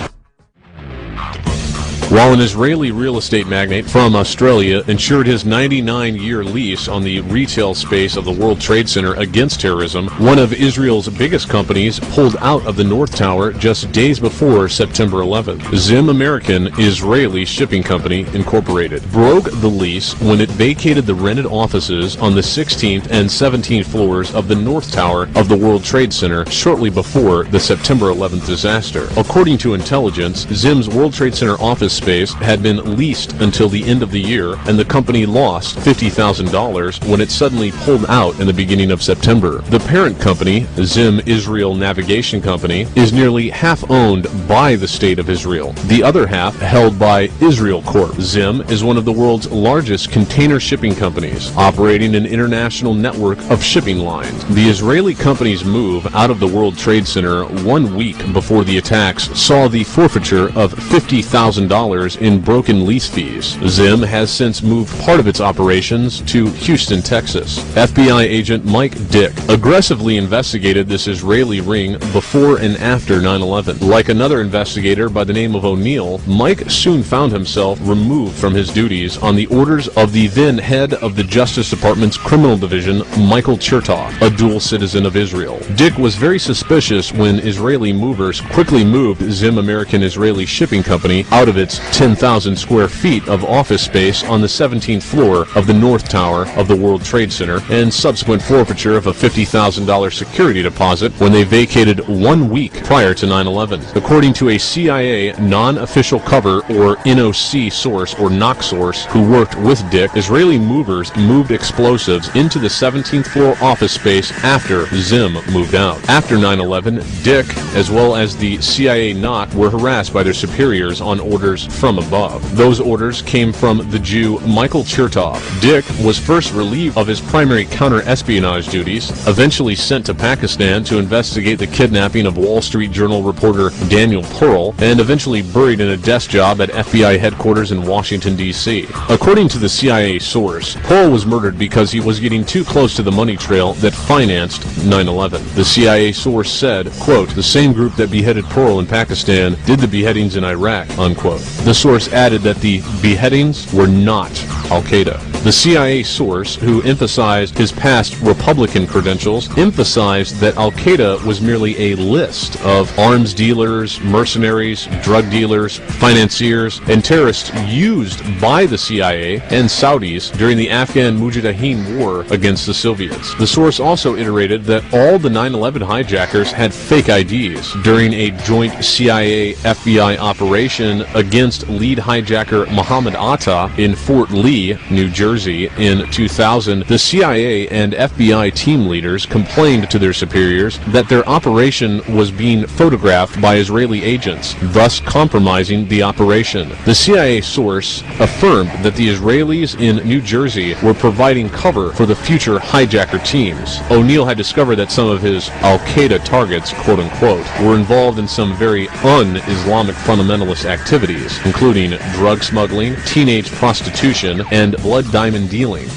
While an Israeli real estate magnate from Australia insured his 99-year lease on the retail space of the World Trade Center against terrorism, one of Israel's biggest companies pulled out of the North Tower just days before September 11th. Zim American Israeli Shipping Company, Incorporated, broke the lease when it vacated the rented offices on the 16th and 17th floors of the North Tower of the World Trade Center shortly before the September 11th disaster. According to intelligence, Zim's World Trade Center office space had been leased until the end of the year, and the company lost $50,000 when it suddenly pulled out in the beginning of September. The parent company, Zim Israel Navigation Company, is nearly half owned by the State of Israel, the other half held by Israel Corp. Zim is one of the world's largest container shipping companies, operating an international network of shipping lines. The Israeli company's move out of the World Trade Center 1 week before the attacks saw the forfeiture of $50,000 in broken lease fees. Zim has since moved part of its operations to Houston, Texas. FBI agent Mike Dick aggressively investigated this Israeli ring before and after 9/11. Like another investigator by the name of O'Neill, Mike soon found himself removed from his duties on the orders of the then head of the Justice Department's Criminal Division, Michael Chertoff, a dual citizen of Israel. Dick was very suspicious when Israeli movers quickly moved Zim American Israeli Shipping Company out of its 10,000 square feet of office space on the 17th floor of the North Tower of the World Trade Center, and subsequent forfeiture of a $50,000 security deposit when they vacated 1 week prior to 9/11. According to a CIA non-official cover or NOC source or NOC source who worked with Dick, Israeli movers moved explosives into the 17th floor office space after Zim moved out. After 9/11, Dick, as well as the CIA NOC, were harassed by their superiors on orders from above. Those orders came from the Jew Michael Chertoff. Dick was first relieved of his primary counter-espionage duties, eventually sent to Pakistan to investigate the kidnapping of Wall Street Journal reporter Daniel Pearl, and eventually buried in a desk job at FBI headquarters in Washington, D.C. According to the CIA source, Pearl was murdered because he was getting too close to the money trail that financed 9/11. The CIA source said, quote, "The same group that beheaded Pearl in Pakistan did the beheadings in Iraq," unquote. The source added that the beheadings were not Al-Qaeda. The CIA source, who emphasized his past Republican credentials, emphasized that Al-Qaeda was merely a list of arms dealers, mercenaries, drug dealers, financiers, and terrorists used by the CIA and Saudis during the Afghan Mujahideen war against the Soviets. The source also iterated that all the 9/11 hijackers had fake IDs during a joint CIA-FBI operation against lead hijacker Mohammed Atta in Fort Lee, New Jersey in 2000. The CIA and FBI team leaders complained to their superiors that their operation was being photographed by Israeli agents, thus compromising the operation. The CIA source affirmed that the Israelis in New Jersey were providing cover for the future hijacker teams. O'Neill had discovered that some of his Al-Qaeda targets, quote-unquote, were involved in some very un-Islamic fundamentalist activities, including drug smuggling, teenage prostitution, and blood diamond dealing.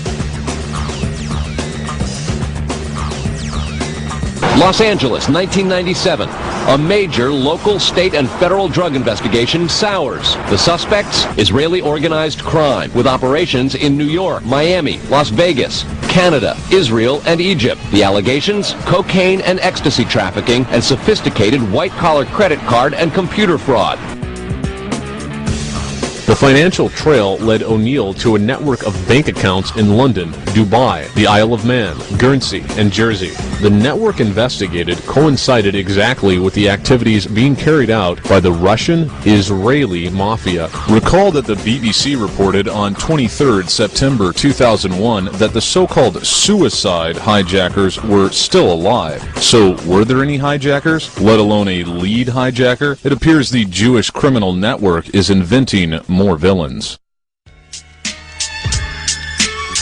Los Angeles, 1997. A major local, state, and federal drug investigation sours. The suspects, Israeli organized crime, with operations in New York, Miami, Las Vegas, Canada, Israel, and Egypt. The allegations? Cocaine and ecstasy trafficking and sophisticated white-collar credit card and computer fraud. The financial trail led O'Neill to a network of bank accounts in London, Dubai, the Isle of Man, Guernsey, and Jersey. The network investigated coincided exactly with the activities being carried out by the Russian-Israeli mafia. Recall that the BBC reported on 23rd September 2001 that the so-called suicide hijackers were still alive. So were there any hijackers, let alone a lead hijacker? It appears the Jewish criminal network is inventing more villains.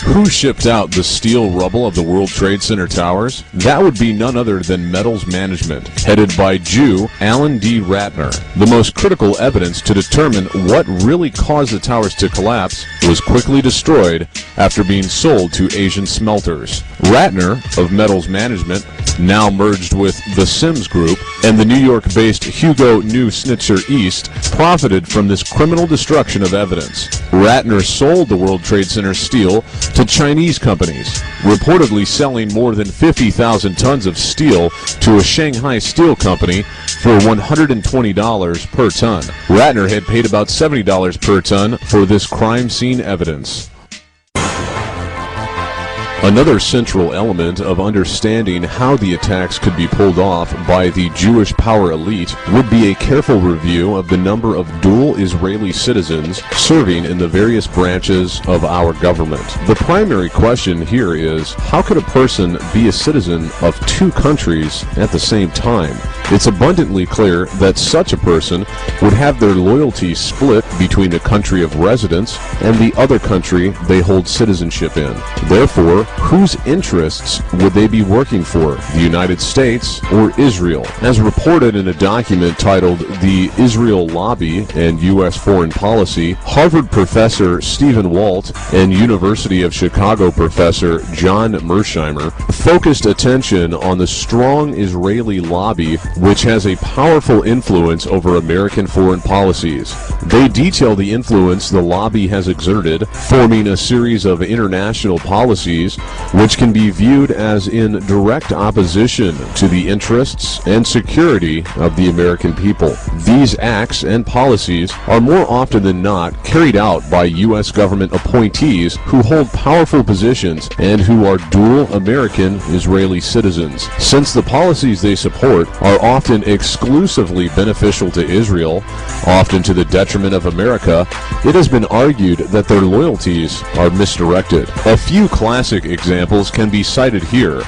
Who shipped out the steel rubble of the World Trade Center towers? That would be none other than Metals Management, headed by Jew Alan D. Ratner. The most critical evidence to determine what really caused the towers to collapse was quickly destroyed after being sold to Asian smelters. Ratner, of Metals Management, now merged with the Sims Group, and the New York-based Hugo New Schnitzer East, profited from this criminal destruction of evidence. Ratner sold the World Trade Center steel to Chinese companies, reportedly selling more than 50,000 tons of steel to a Shanghai steel company for $120 per ton. Ratner had paid about $70 per ton for this crime scene evidence. Another central element of understanding how the attacks could be pulled off by the Jewish power elite would be a careful review of the number of dual Israeli citizens serving in the various branches of our government. The primary question here is, how could a person be a citizen of two countries at the same time? It's abundantly clear that such a person would have their loyalty split between the country of residence and the other country they hold citizenship in. Therefore, whose interests would they be working for, the United States or Israel? As reported in a document titled The Israel Lobby and U.S. Foreign Policy, Harvard professor Stephen Walt and University of Chicago professor John Mersheimer focused attention on the strong Israeli lobby, which has a powerful influence over American foreign policies. They detail the influence the lobby has exerted, forming a series of international policies which can be viewed as in direct opposition to the interests and security of the American people. These acts and policies are more often than not carried out by U.S. government appointees who hold powerful positions and who are dual American Israeli citizens. Since the policies they support are often exclusively beneficial to Israel, often to the detriment of America, it has been argued that their loyalties are misdirected. A few classic examples can be cited here.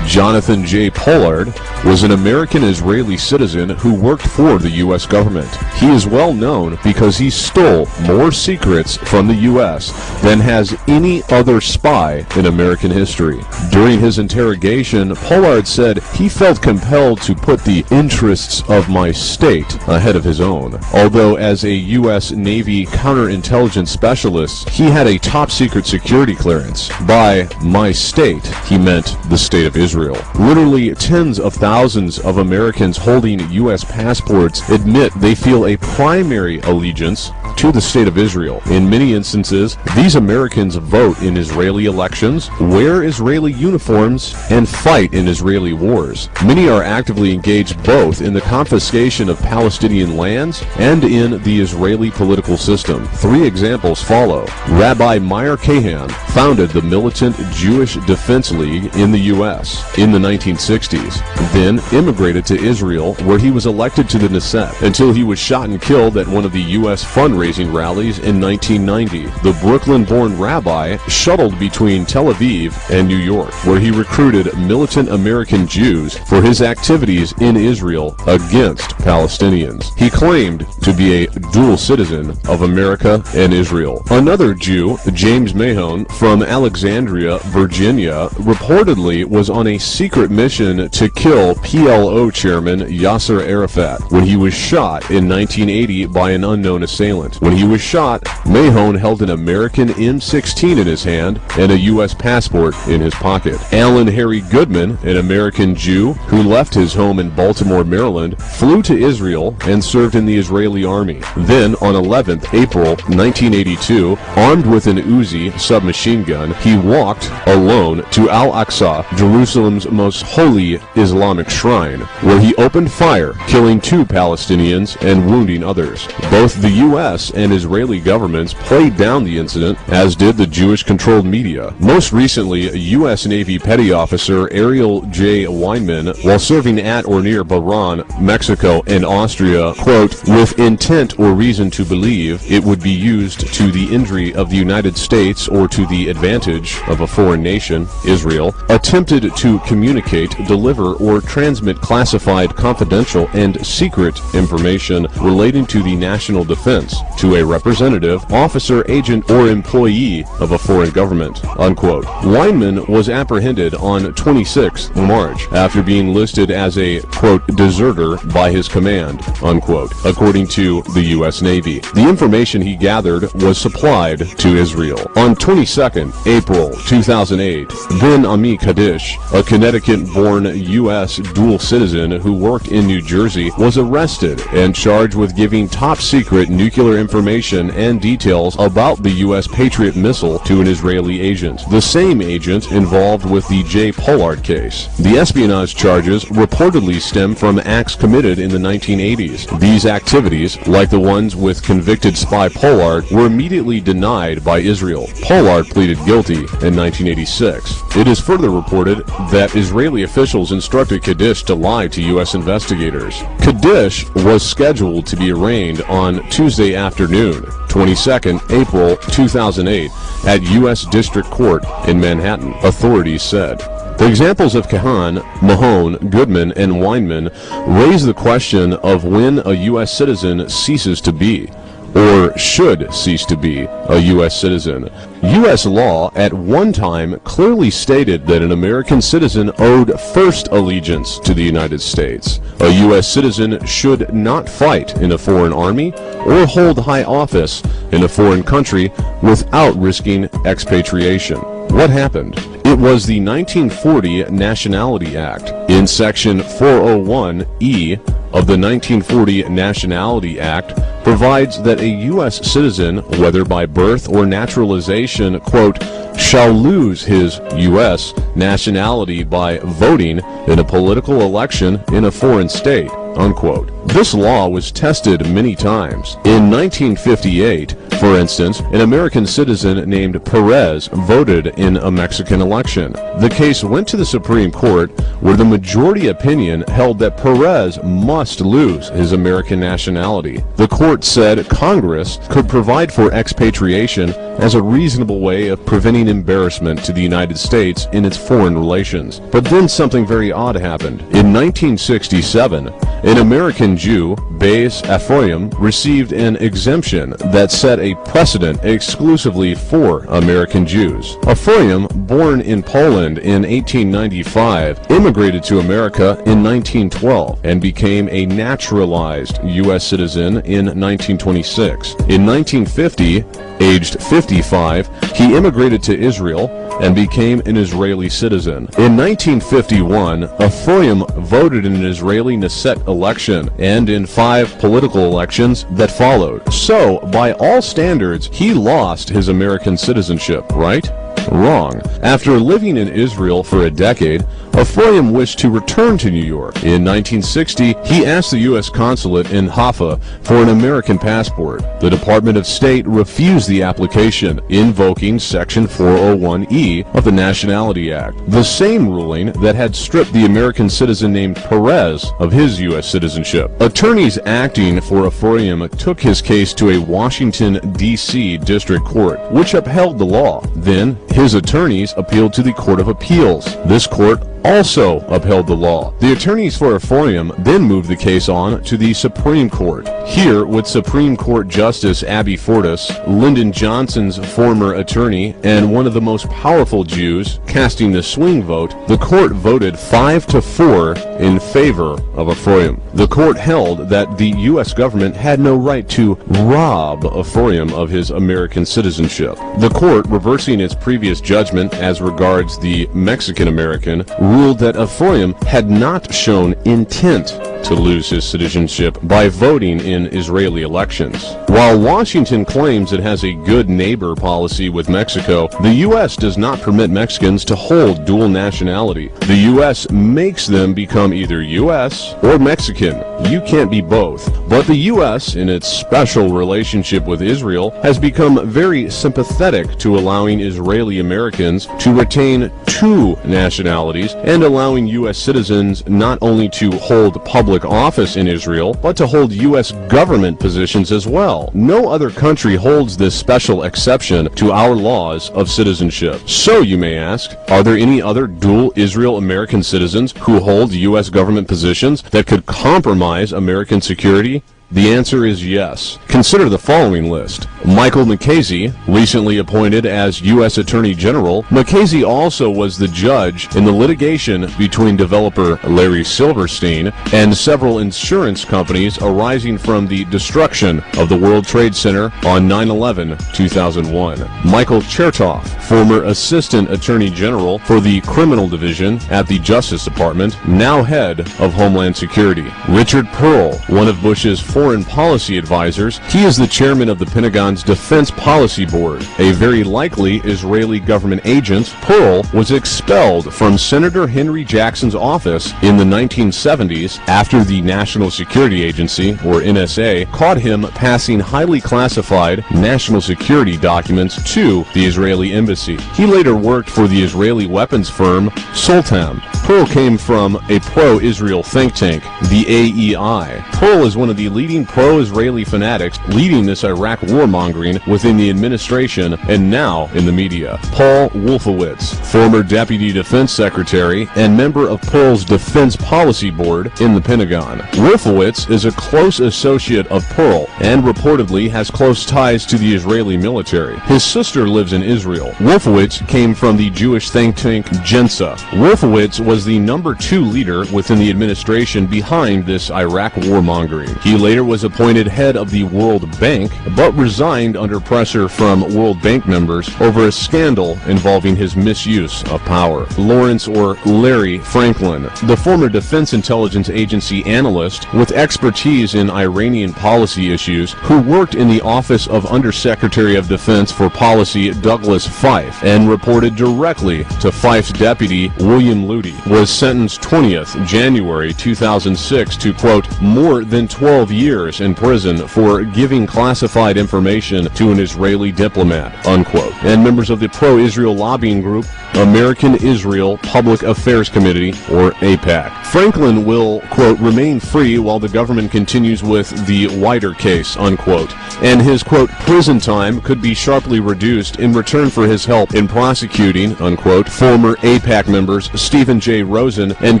Jonathan J. Pollard was an American-Israeli citizen who worked for the U.S. government. He is well known because he stole more secrets from the U.S. than has any other spy in American history. During his interrogation, Pollard said he felt compelled to put the interests of my state ahead of his own. Although as a U.S. Navy counterintelligence specialist, he had a top-secret security clearance. By my state, he meant the state of Israel. Literally tens of thousands of Americans holding U.S. passports admit they feel a primary allegiance to the state of Israel. In many instances, these Americans vote in Israeli elections, wear Israeli uniforms, and fight in Israeli wars. Many are actively engaged both in the confiscation of Palestinian lands and in the Israeli political system. 3 examples follow. Rabbi Meir Kahan founded the militant Jewish Defense League in the U.S. in the 1960s, then immigrated to Israel, where he was elected to the Knesset until he was shot and killed at one of the U.S. fundraising rallies in 1990. The Brooklyn-born rabbi shuttled between Tel Aviv and New York, where he recruited militant American Jews for his activities in Israel against Palestinians. He claimed to be a dual citizen of America and Israel. Another Jew, James Mahon, from Alexandria, Virginia, reportedly was on a secret mission to kill PLO chairman Yasser Arafat when he was shot in 1980 by an unknown assailant. When he was shot, Mahon held an American M16 in his hand and a U.S. passport in his pocket. Alan Harry Goodman, an American Jew who left his home in Baltimore, Maryland, flew to Israel and served in the Israeli army. Then, on 11th April 1982, armed with an Uzi submachine gun, he walked alone to Al-Aqsa, Jerusalem's most holy Islamic shrine, where he opened fire, killing 2 Palestinians and wounding others. Both the U.S. and Israeli governments played down the incident, as did the Jewish-controlled media. Most recently, U.S. Navy Petty Officer Ariel J. Weinman, while serving at or near Bahrain, Mexico, and Austria, quote, with intent or reason to believe it would be used to the injury of the United States or to the advantage of a foreign nation, Israel, attempted to communicate, deliver, or transmit classified, confidential, and secret information relating to the national defense to a representative, officer, agent, or employee of a foreign government, unquote. Weinman was apprehended on 26 March after being listed as a, quote, deserter by his command, unquote, according to the U.S. Navy. The information he gathered was supplied to Israel. On 22nd April 2008, Ben Ami Kaddish, a Connecticut-born U.S. dual citizen who worked in New Jersey, was arrested and charged with giving top-secret nuclear information and details about the U.S. Patriot missile to an Israeli agent, the same agent involved with the J. Pollard case. The espionage charges reportedly stem from acts committed in the 1980s. These activities, like the ones with convicted spy Pollard, were immediately denied by Israel. Pollard pleaded guilty in 1986. It is further reported that Israeli officials instructed Kaddish to lie to U.S. investigators. Kaddish was scheduled to be arraigned on Tuesday afternoon, 22nd April 2008, at U.S. District Court in Manhattan, authorities said. The examples of Kahan, Mahone, Goodman, and Weinman raise the question of when a U.S. citizen ceases to be, or should cease to be, a U.S. citizen. U.S. law at one time clearly stated that an American citizen owed first allegiance to the United States. A U.S. citizen should not fight in a foreign army or hold high office in a foreign country without risking expatriation. What happened? It was the 1940 Nationality Act. In Section 401E of the 1940 Nationality Act provides that a U.S. citizen, whether by birth or naturalization, quote, shall lose his U.S. nationality by voting in a political election in a foreign state, unquote. This law was tested many times. In 1958, For instance, an American citizen named Perez voted in a Mexican election. The case went to the Supreme Court, where the majority opinion held that Perez must lose his American nationality. The court said Congress could provide for expatriation as a reasonable way of preventing embarrassment to the United States in its foreign relations. But then something very odd happened. In 1967, an American Jew, Beis Ephraim, received an exemption that set a precedent exclusively for American Jews. Ephraim, born in Poland in 1895, immigrated to America in 1912 and became a naturalized U.S. citizen in 1926. In 1950, aged 55, he immigrated to Israel and became an Israeli citizen. In 1951, Ephraim voted in an Israeli Knesset election and in 5 political elections that followed. So, by all standards, he lost his American citizenship, right? Wrong. After living in Israel for a decade, Ephraim wished to return to New York. In 1960, he asked the U.S. consulate in Haifa for an American passport. The Department of State refused the application, invoking Section 401E of the Nationality Act, the same ruling that had stripped the American citizen named Perez of his U.S. citizenship. Attorneys acting for Ephraim took his case to a Washington, D.C. district court, which upheld the law. Then, his attorneys appealed to the Court of Appeals. This court also upheld the law. The attorneys for Ephraim then moved the case on to the Supreme Court. Here, with Supreme Court Justice Abby Fortas, Lyndon Johnson's former attorney and one of the most powerful Jews, casting the swing vote, the court voted 5-4 in favor of Ephraim. The court held that the U.S. government had no right to rob Ephraim of his American citizenship. The court, reversing its previous judgment as regards the Mexican American, ruled that Ephraim had not shown intent to lose his citizenship by voting in Israeli elections. While Washington claims it has a good neighbor policy with Mexico, the U.S. does not permit Mexicans to hold dual nationality. The U.S. makes them become either U.S. or Mexican. You can't be both. But the U.S., in its special relationship with Israel, has become very sympathetic to allowing Israeli Americans to retain 2 nationalities and allowing U.S. citizens not only to hold public office in Israel, but to hold U.S. government positions as well. No other country holds this special exception to our laws of citizenship. So, you may ask, are there any other dual Israel-American citizens who hold U.S. government positions that could compromise American security? The answer is yes. Consider the following list. Michael Mukasey, recently appointed as U.S. Attorney General. Mukasey also was the judge in the litigation between developer Larry Silverstein and several insurance companies arising from the destruction of the World Trade Center on 9/11/2001. Michael Chertoff, former Assistant Attorney General for the Criminal Division at the Justice Department, now head of Homeland Security. Richard Pearl, one of Bush's foreign policy advisors. He is the chairman of the Pentagon's Defense Policy Board. A very likely Israeli government agent, Pearl was expelled from Senator Henry Jackson's office in the 1970s after the National Security Agency, or NSA, caught him passing highly classified national security documents to the Israeli embassy. He later worked for the Israeli weapons firm Soltam. Pearl came from a pro-Israel think tank, the AEI. Pearl is one of the leading pro-Israeli fanatics leading this Iraq warmongering within the administration and now in the media. Paul Wolfowitz, former Deputy Defense Secretary and member of Pearl's Defense Policy Board in the Pentagon. Wolfowitz is a close associate of Pearl and reportedly has close ties to the Israeli military. His sister lives in Israel. Wolfowitz came from the Jewish think tank Jensa. Wolfowitz was the number 2 leader within the administration behind this Iraq warmongering. He later was appointed head of the World Bank, but resigned under pressure from World Bank members over a scandal involving his misuse of power. Lawrence or Larry Franklin, the former Defense Intelligence Agency analyst with expertise in Iranian policy issues, who worked in the office of Undersecretary of Defense for Policy Douglas Feith and reported directly to Feith's deputy William Luty. was sentenced 20th January 2006 to, quote, more than 12 years in prison for giving classified information to an Israeli diplomat, unquote. And members of the pro-Israel lobbying group American Israel Public Affairs Committee, or AIPAC. Franklin will, quote, remain free while the government continues with the wider case, unquote. And his, quote, prison time could be sharply reduced in return for his help in prosecuting, unquote, former AIPAC members Stephen J. Rosen and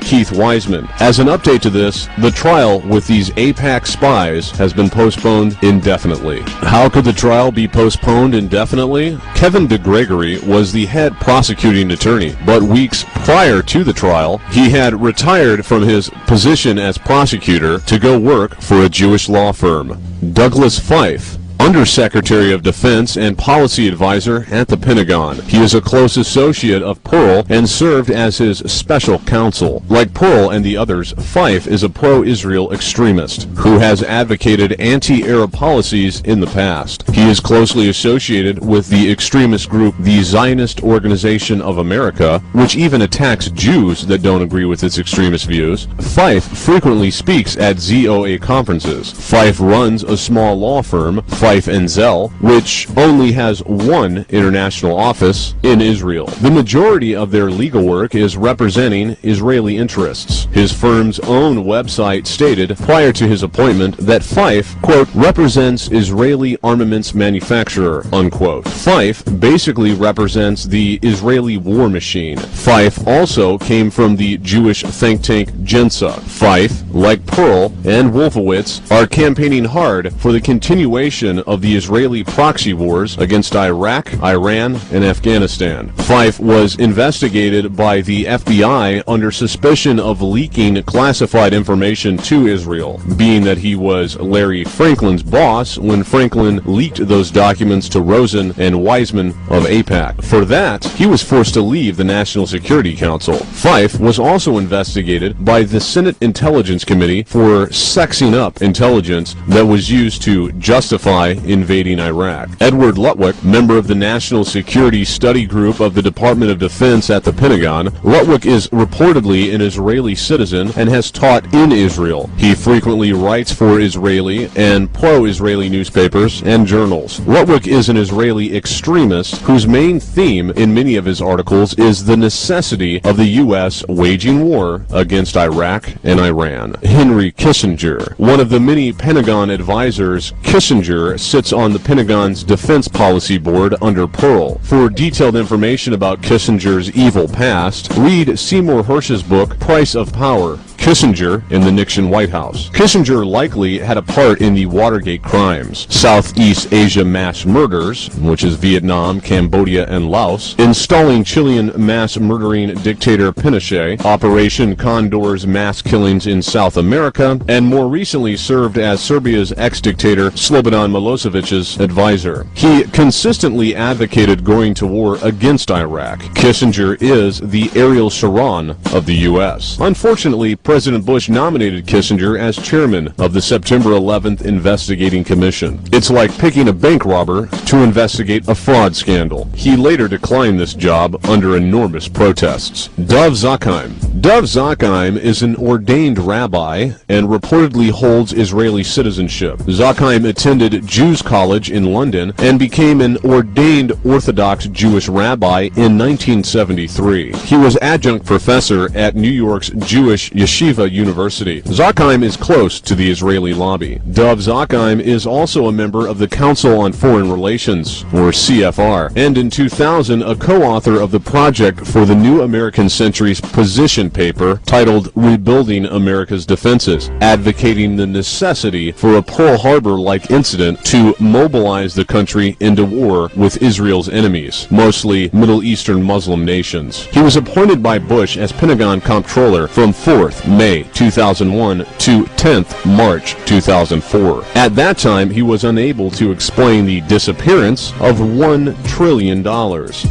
Keith Wiseman. As an update to this, the trial with these AIPAC spies has been postponed indefinitely. How could the trial be postponed indefinitely? Kevin DeGregory was the head prosecuting attorney, but weeks prior to the trial, he had retired from his position as prosecutor to go work for a Jewish law firm. Douglas Feith, Undersecretary of Defense and Policy Advisor at the Pentagon. He is a close associate of Pearl and served as his special counsel. Like Pearl and the others, Feith is a pro-Israel extremist who has advocated anti-Arab policies in the past. He is closely associated with the extremist group the Zionist Organization of America, which even attacks Jews that don't agree with its extremist views. Feith frequently speaks at ZOA conferences. Feith runs a small law firm, Feith & Zell, which only has one international office in Israel. The majority of their legal work is representing Israeli interests. His firm's own website stated prior to his appointment that Feith, quote, represents Israeli armaments manufacturer, unquote. Feith basically represents the Israeli war machine. Feith also came from the Jewish think tank Gensa. Feith, like Pearl and Wolfowitz, are campaigning hard for the continuation of the Israeli proxy wars against Iraq, Iran, and Afghanistan. Feith was investigated by the FBI under suspicion of leaking classified information to Israel, being that he was Larry Franklin's boss when Franklin leaked those documents to Rosen and Wiseman of AIPAC. For that, he was forced to leave the National Security Council. Feith was also investigated by the Senate Intelligence Committee for sexing up intelligence that was used to justify invading Iraq. Edward Lutwick, member of the National Security Study Group of the Department of Defense at the Pentagon, Lutwick is reportedly an Israeli citizen and has taught in Israel. He frequently writes for Israeli and pro-Israeli newspapers and journals. Lutwick is an Israeli extremist whose main theme in many of his articles is the necessity of the U.S. waging war against Iraq and Iran. Henry Kissinger, one of the many Pentagon advisors, Kissinger sits on the Pentagon's Defense Policy Board under Pearl. For detailed information about Kissinger's evil past, read Seymour Hersh's book, Price of Power, Kissinger in the Nixon White House. Kissinger likely had a part in the Watergate crimes, Southeast Asia mass murders, which is Vietnam, Cambodia, and Laos, installing Chilean mass murdering dictator Pinochet, Operation Condor's mass killings in South America, and more recently served as Serbia's ex-dictator Slobodan Milosevic's advisor. He consistently advocated going to war against Iraq. Kissinger is the Ariel Sharon of the U.S. Unfortunately, President Bush nominated Kissinger as chairman of the September 11th Investigating Commission. It's like picking a bank robber to investigate a fraud scandal. He later declined this job under enormous protests. Dov Zakheim. Dov Zakheim is an ordained rabbi and reportedly holds Israeli citizenship. Zakheim attended Jews College in London and became an ordained Orthodox Jewish rabbi in 1973. He was adjunct professor at New York's Jewish Yeshiva University. Zakheim is close to the Israeli lobby. Dov Zakheim is also a member of the Council on Foreign Relations, or CFR, and in 2000 a co-author of the project for the New American Century's position paper titled Rebuilding America's Defenses, advocating the necessity for a Pearl Harbor-like incident to mobilize the country into war with Israel's enemies, mostly Middle Eastern Muslim nations. He was appointed by Bush as Pentagon Comptroller from 4th May 2001 to 10th March 2004. At that time, he was unable to explain the disappearance of $1 trillion.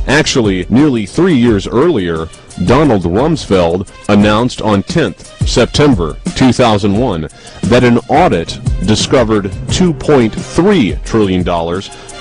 Actually, nearly 3 years earlier, Donald Rumsfeld announced on 10th September 2001 that an audit discovered $2.3 trillion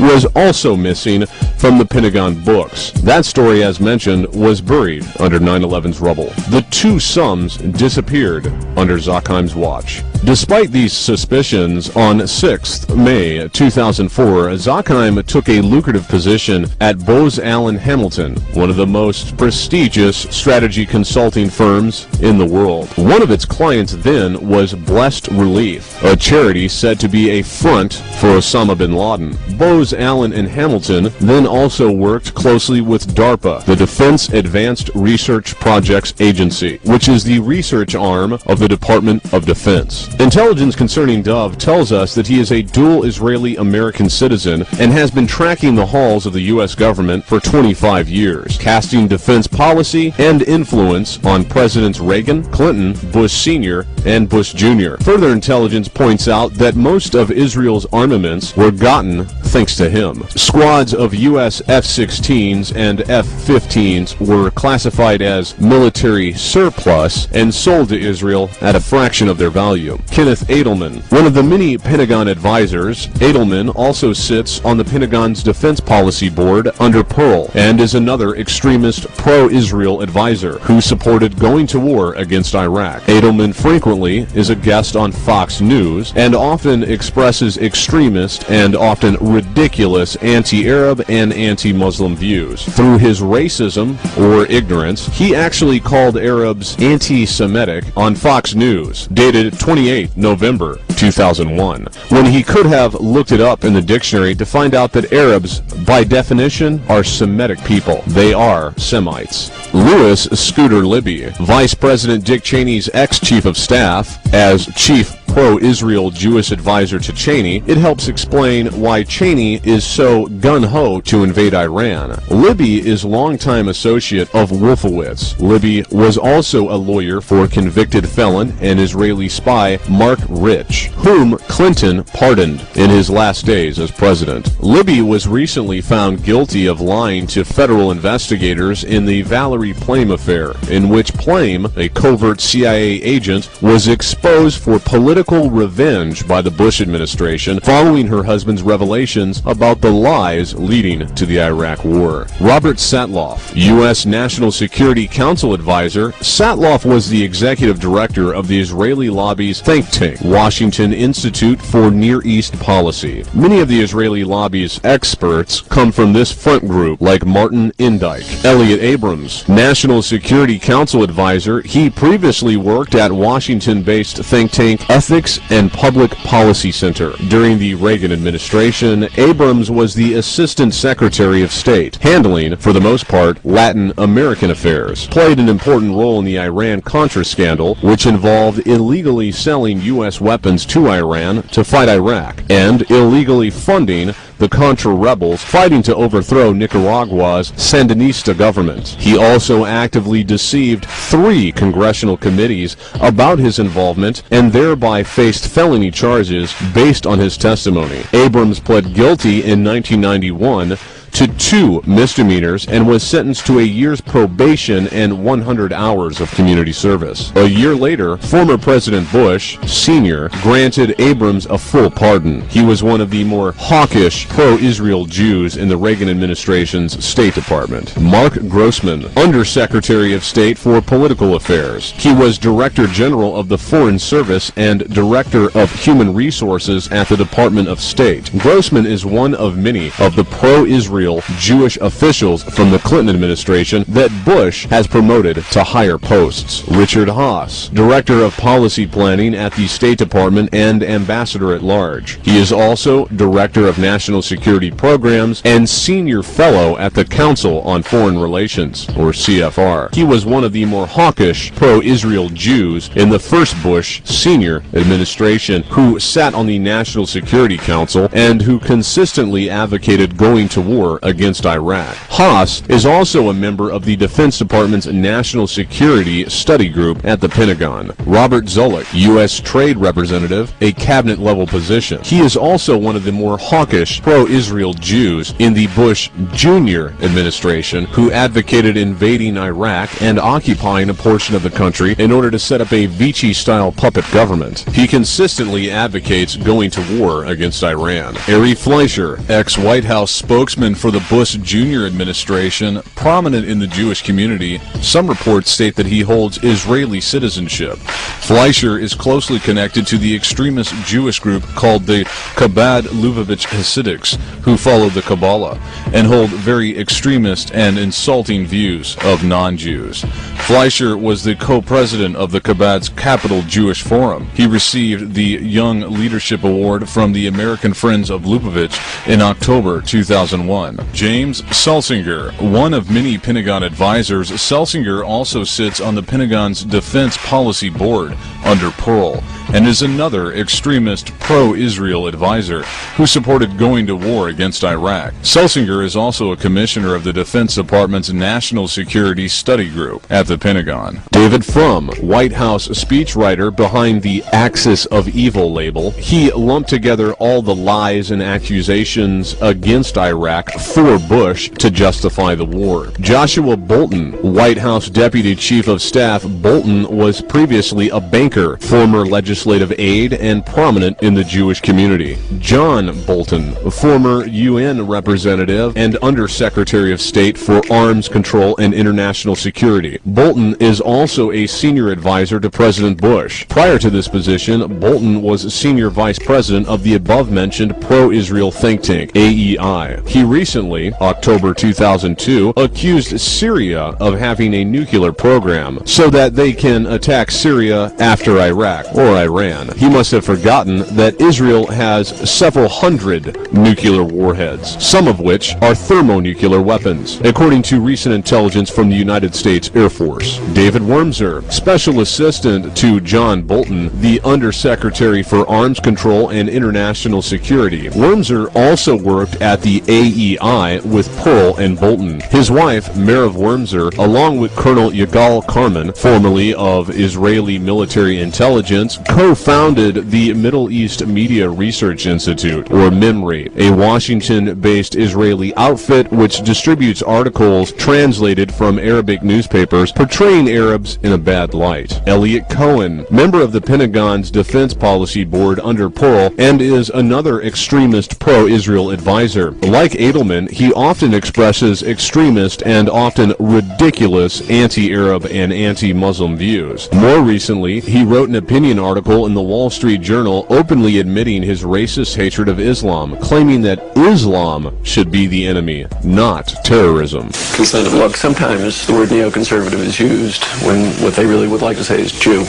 was also missing from the Pentagon books. That story, as mentioned, was buried under 9/11's rubble. The two sums disappeared under Zakheim's watch. Despite these suspicions, on 6th May 2004, Zakheim took a lucrative position at Bose Allen Hamilton, one of the most prestigious strategy consulting firms in the world. One of its clients then was Blessed Relief, a charity said to be a front for Osama bin Laden. Bose Allen and Hamilton then also worked closely with DARPA, the Defense Advanced Research Projects Agency, which is the research arm of the Department of Defense. Intelligence concerning Dove tells us that he is a dual Israeli-American citizen and has been tracking the halls of the U.S. government for 25 years, casting defense policy and influence on Presidents Reagan, Clinton, Bush Sr., and Bush Jr. Further intelligence points out that most of Israel's armaments were gotten thanks to him. Squads of U.S. F-16s and F-15s were classified as military surplus and sold to Israel at a fraction of their value. Kenneth Edelman, one of the many Pentagon advisors, Edelman also sits on the Pentagon's Defense Policy Board under Pearl and is another extremist pro-Israel advisor who supported going to war against Iraq. Edelman frequently is a guest on Fox News and often expresses extremist and often ridiculous anti-Arab and anti-Muslim views. Through his racism or ignorance, he actually called Arabs anti-Semitic on Fox News, dated 28 November 2001, when he could have looked it up in the dictionary to find out that Arabs, by definition, are Semitic people. They are Semites. Louis Scooter Libby, Vice President Dick Cheney's ex-chief of staff, as chief pro-Israel Jewish advisor to Cheney, it helps explain why Cheney is so gung-ho to invade Iran. Libby is longtime associate of Wolfowitz. Libby was also a lawyer for convicted felon and Israeli spy Mark Rich, whom Clinton pardoned in his last days as president. Libby was recently found guilty of lying to federal investigators in the Valerie Plame affair, in which Plame, a covert CIA agent, was exposed for political revenge by the Bush administration following her husband's revelations about the lies leading to the Iraq War. Robert Satloff, U.S. National Security Council advisor, Satloff was the executive director of the Israeli lobby's think tank, Washington Institute for Near East Policy. Many of the Israeli lobby's experts come from this front group, like Martin Indyk. Elliot Abrams, National Security Council advisor, he previously worked at Washington-based think tank Ethics and Public Policy Center. During the Reagan administration, Abrams was the Assistant Secretary of State, handling, for the most part, Latin American affairs, played an important role in the Iran-Contra scandal, which involved illegally selling U.S. weapons to Iran to fight Iraq, and illegally funding the Contra rebels fighting to overthrow Nicaragua's Sandinista government. He also actively deceived 3 congressional committees about his involvement and thereby faced felony charges based on his testimony. Abrams pled guilty in 1991 to 2 misdemeanors and was sentenced to a year's probation and 100 hours of community service. A year later, former President Bush, Sr., granted Abrams a full pardon. He was one of the more hawkish pro-Israel Jews in the Reagan administration's State Department. Mark Grossman, Undersecretary of State for Political Affairs. He was Director General of the Foreign Service and Director of Human Resources at the Department of State. Grossman is one of many of the pro-Israel Jewish officials from the Clinton administration that Bush has promoted to higher posts. Richard Haass, Director of Policy Planning at the State Department and Ambassador at Large. He is also Director of National Security Programs and Senior Fellow at the Council on Foreign Relations, or CFR. He was one of the more hawkish pro-Israel Jews in the first Bush Sr. administration who sat on the National Security Council and who consistently advocated going to war war against Iraq. Haas is also a member of the Defense Department's National Security Study Group at the Pentagon. Robert Zoellick, U.S. Trade Representative, a cabinet-level position. He is also one of the more hawkish pro-Israel Jews in the Bush Jr. administration who advocated invading Iraq and occupying a portion of the country in order to set up a Vichy-style puppet government. He consistently advocates going to war against Iran. Ari Fleischer, ex-White House spokesman for the Bush Jr. administration, prominent in the Jewish community, some reports state that he holds Israeli citizenship. Fleischer is closely connected to the extremist Jewish group called the Chabad Lubavitch Hasidics, who follow the Kabbalah, and hold very extremist and insulting views of non-Jews. Fleischer was the co-president of the Chabad's Capital Jewish Forum. He received the Young Leadership Award from the American Friends of Lubavitch in October 2001. James Selsinger, one of many Pentagon advisors, Selsinger also sits on the Pentagon's Defense Policy Board under Pearl, and is another extremist pro-Israel advisor who supported going to war against Iraq. Selsinger is also a commissioner of the Defense Department's National Security Study Group at the Pentagon. David Frum, White House speechwriter behind the Axis of Evil label, he lumped together all the lies and accusations against Iraq for Bush to justify the war. Joshua Bolten, White House Deputy Chief of Staff. Bolten was previously a banker, former legislative aide, and prominent in the Jewish community. John Bolton, former UN representative and Undersecretary of State for Arms Control and International Security. Bolton is also a senior advisor to President Bush. Prior to this position, Bolton was senior vice president of the above-mentioned pro-Israel think tank, AEI. He recently, October 2002, accused Syria of having a nuclear program so that they can attack Syria after Iraq or Iran. He must have forgotten that Israel has several hundred nuclear warheads, some of which are thermonuclear weapons, according to recent intelligence from the United States Air Force. David Wormser, special assistant to John Bolton, the Undersecretary for Arms Control and International Security. Wormser also worked at the AEI with Pearl and Bolton. His wife, Merav Wormser, along with Colonel Yigal Karman, formerly of Israeli Military Intelligence, co-founded the Middle East Media Research Institute, or MEMRI, a Washington-based Israeli outfit which distributes articles translated from Arabic newspapers portraying Arabs in a bad light. Elliot Cohen, member of the Pentagon's Defense Policy Board under Pearl, and is another extremist pro-Israel advisor. Like Edelman, he often expresses extremist and often ridiculous anti-Arab and anti-Muslim views. More recently, he wrote an opinion article in the Wall Street Journal openly admitting his racist hatred of Islam, claiming that Islam should be the enemy, not terrorism. Look, sometimes the word neoconservative is used when what they really would like to say is Jew.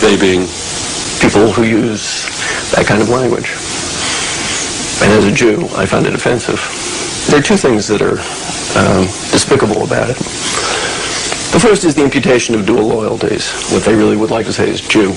They being people who use that kind of language. And as a Jew, I find it offensive. There are two things that are despicable about it. The first is the imputation of dual loyalties. What they really would like to say is Jew.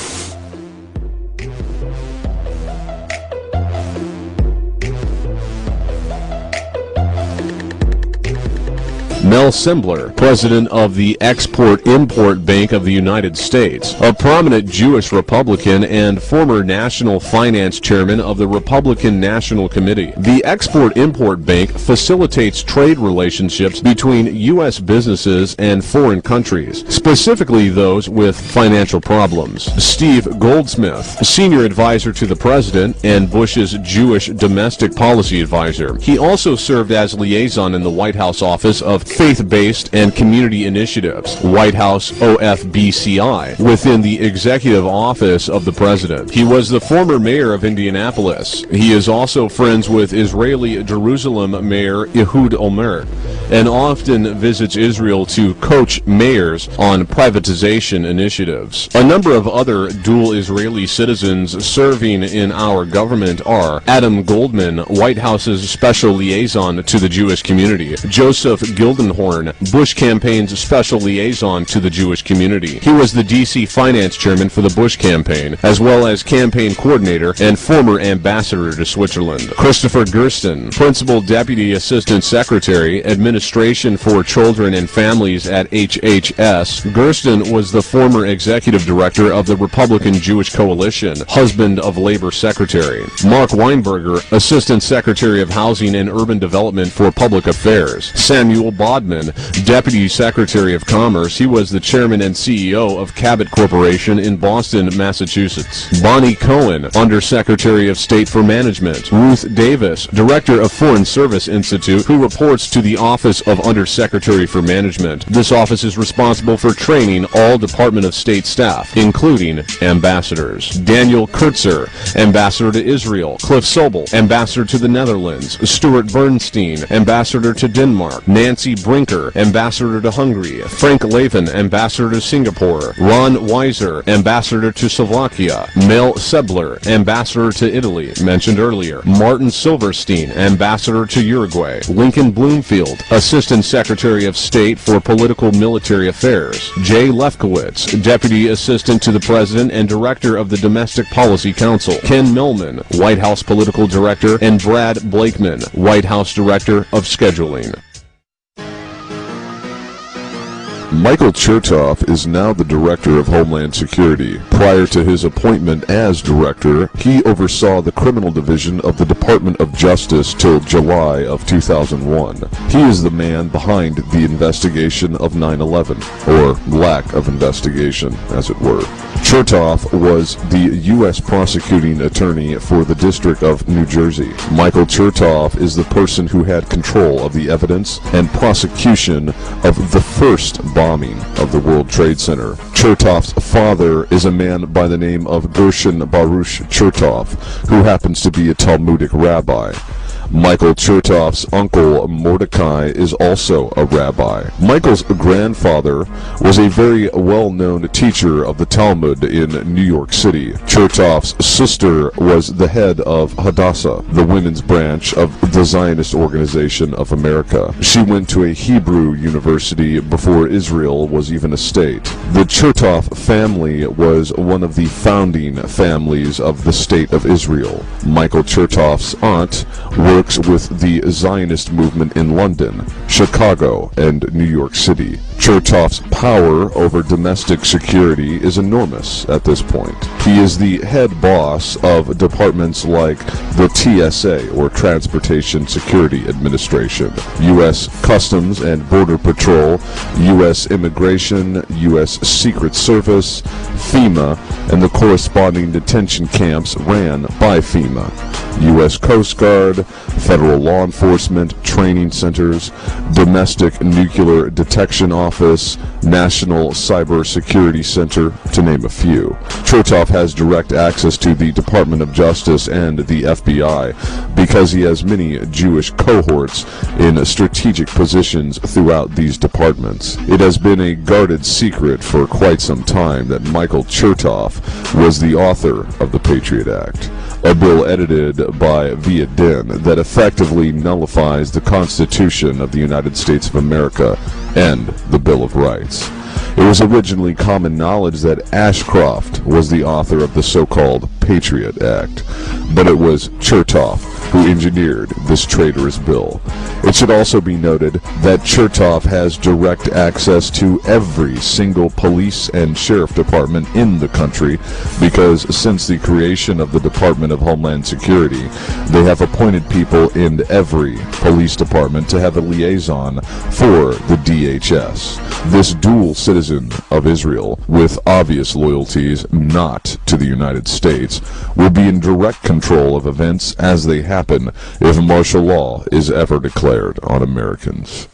Mel Sembler, president of the Export-Import Bank of the United States, a prominent Jewish Republican and former national finance chairman of the Republican National Committee. The Export-Import Bank facilitates trade relationships between U.S. businesses and foreign countries, specifically those with financial problems. Steve Goldsmith, senior advisor to the president and Bush's Jewish domestic policy advisor. He also served as liaison in the White House Office of Faith-Based and Community Initiatives, White House OFBCI, within the Executive Office of the President. He was the former mayor of Indianapolis. He is also friends with Israeli Jerusalem Mayor Ehud Olmert and often visits Israel to coach mayors on privatization initiatives. A number of other dual Israeli citizens serving in our government are Adam Goldman, White House's special liaison to the Jewish community; Joseph Gildenhorn, Bush campaign's special liaison to the Jewish community. He was the D.C. finance chairman for the Bush campaign, as well as campaign coordinator and former ambassador to Switzerland. Christopher Gersten, Principal Deputy Assistant Secretary, Administration for Children and Families at HHS. Gersten was the former executive director of the Republican Jewish Coalition, husband of Labor Secretary. Mark Weinberger, Assistant Secretary of Housing and Urban Development for Public Affairs. Samuel Bodman, Deputy Secretary of Commerce. He was the chairman and CEO of Cabot Corporation in Boston, Massachusetts. Bonnie Cohen, Undersecretary of State for Management. Ruth Davis, Director of Foreign Service Institute, who reports to the Office of Undersecretary for Management. This office is responsible for training all Department of State staff, including ambassadors. Daniel Kurtzer, Ambassador to Israel. Cliff Sobel, Ambassador to the Netherlands. Stuart Bernstein, Ambassador to Denmark. Nancy Brinker, Ambassador to Hungary. Frank Lavin, Ambassador to Singapore. Ron Weiser, Ambassador to Slovakia. Mel Sebler, Ambassador to Italy, mentioned earlier. Martin Silverstein, Ambassador to Uruguay. Lincoln Bloomfield, Assistant Secretary of State for Political Military Affairs. Jay Lefkowitz, Deputy Assistant to the President and Director of the Domestic Policy Council. Ken Millman, White House Political Director, and Brad Blakeman, White House Director of Scheduling. Michael Chertoff is now the Director of Homeland Security. Prior to his appointment as Director, he oversaw the Criminal Division of the Department of Justice till July of 2001. He is the man behind the investigation of 9/11, or lack of investigation, as it were. Chertoff was the U.S. prosecuting attorney for the District of New Jersey. Michael Chertoff is the person who had control of the evidence and prosecution of the first bombing of the World Trade Center. Chertoff's father is a man by the name of Gershon Baruch Chertoff, who happens to be a Talmudic rabbi. Michael Chertoff's uncle Mordecai is also a rabbi. Michael's grandfather was a very well-known teacher of the Talmud in New York City. Chertoff's sister was the head of Hadassah, the women's branch of the Zionist Organization of America. She went to a Hebrew university before Israel was even a state. The Chertoff family was one of the founding families of the State of Israel. Michael Chertoff's aunt works with the Zionist movement in London, Chicago, and New York City. Chertoff's power over domestic security is enormous at this point. He is the head boss of departments like the TSA, or Transportation Security Administration, U.S. Customs and Border Patrol, U.S. Immigration, U.S. Secret Service, FEMA, and the corresponding detention camps ran by FEMA, U.S. Coast Guard, Federal Law Enforcement Training Centers, Domestic Nuclear Detection Office, National Cyber Security Center, to name a few. Chertoff has direct access to the Department of Justice and the FBI because he has many Jewish cohorts in strategic positions throughout these departments. It has been a guarded secret for quite some time that Michael Chertoff was the author of the Patriot Act, a bill edited by Viet Din that effectively nullifies the Constitution of the United States of America and the Bill of Rights. It was originally common knowledge that Ashcroft was the author of the so-called Patriot Act, but it was Chertoff who engineered this traitorous bill. It should also be noted that Chertoff has direct access to every single police and sheriff department in the country because since the creation of the Department of Homeland Security, they have appointed people in every police department to have a liaison for the DHS. This dual citizen of Israel, with obvious loyalties not to the United States, will be in direct control of events as they happen if martial law is ever declared on Americans.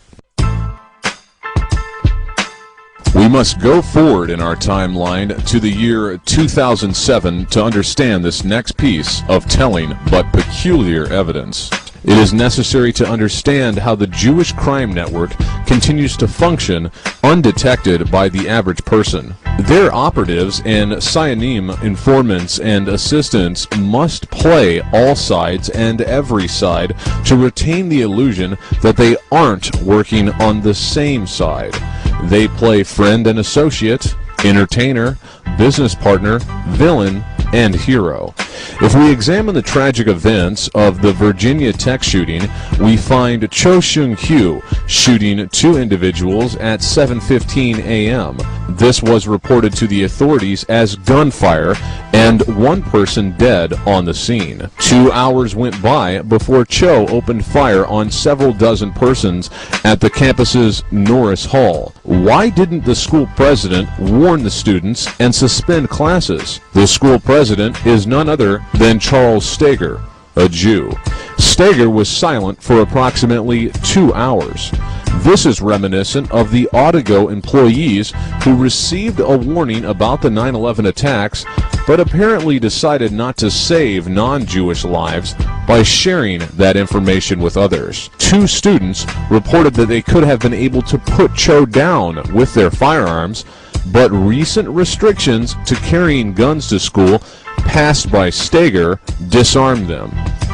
We must go forward in our timeline to the year 2007 to understand this next piece of telling but peculiar evidence. it is necessary to understand how the Jewish crime network continues to function undetected by the average person. Their operatives and Sionim informants and assistants must play all sides and every side to retain the illusion that they aren't working on the same side. They play friend and associate, entertainer, business partner, villain, and hero. If we examine the tragic events of the Virginia Tech shooting, we find Cho Seung-kyu shooting 2 individuals at 7:15 a.m. This was reported to the authorities as gunfire, and 1 person dead on the scene. 2 hours went by before Cho opened fire on several dozen persons at the campus's Norris Hall. Why didn't the school president warn the students and suspend classes? The school president is none other than Charles Steger, a Jew. Steger was silent for approximately 2 hours. This is reminiscent of the Audigo employees who received a warning about the 9/11 attacks, but apparently decided not to save non-Jewish lives by sharing that information with others. 2 students reported that they could have been able to put Cho down with their firearms, but recent restrictions to carrying guns to school passed by Steger disarmed them,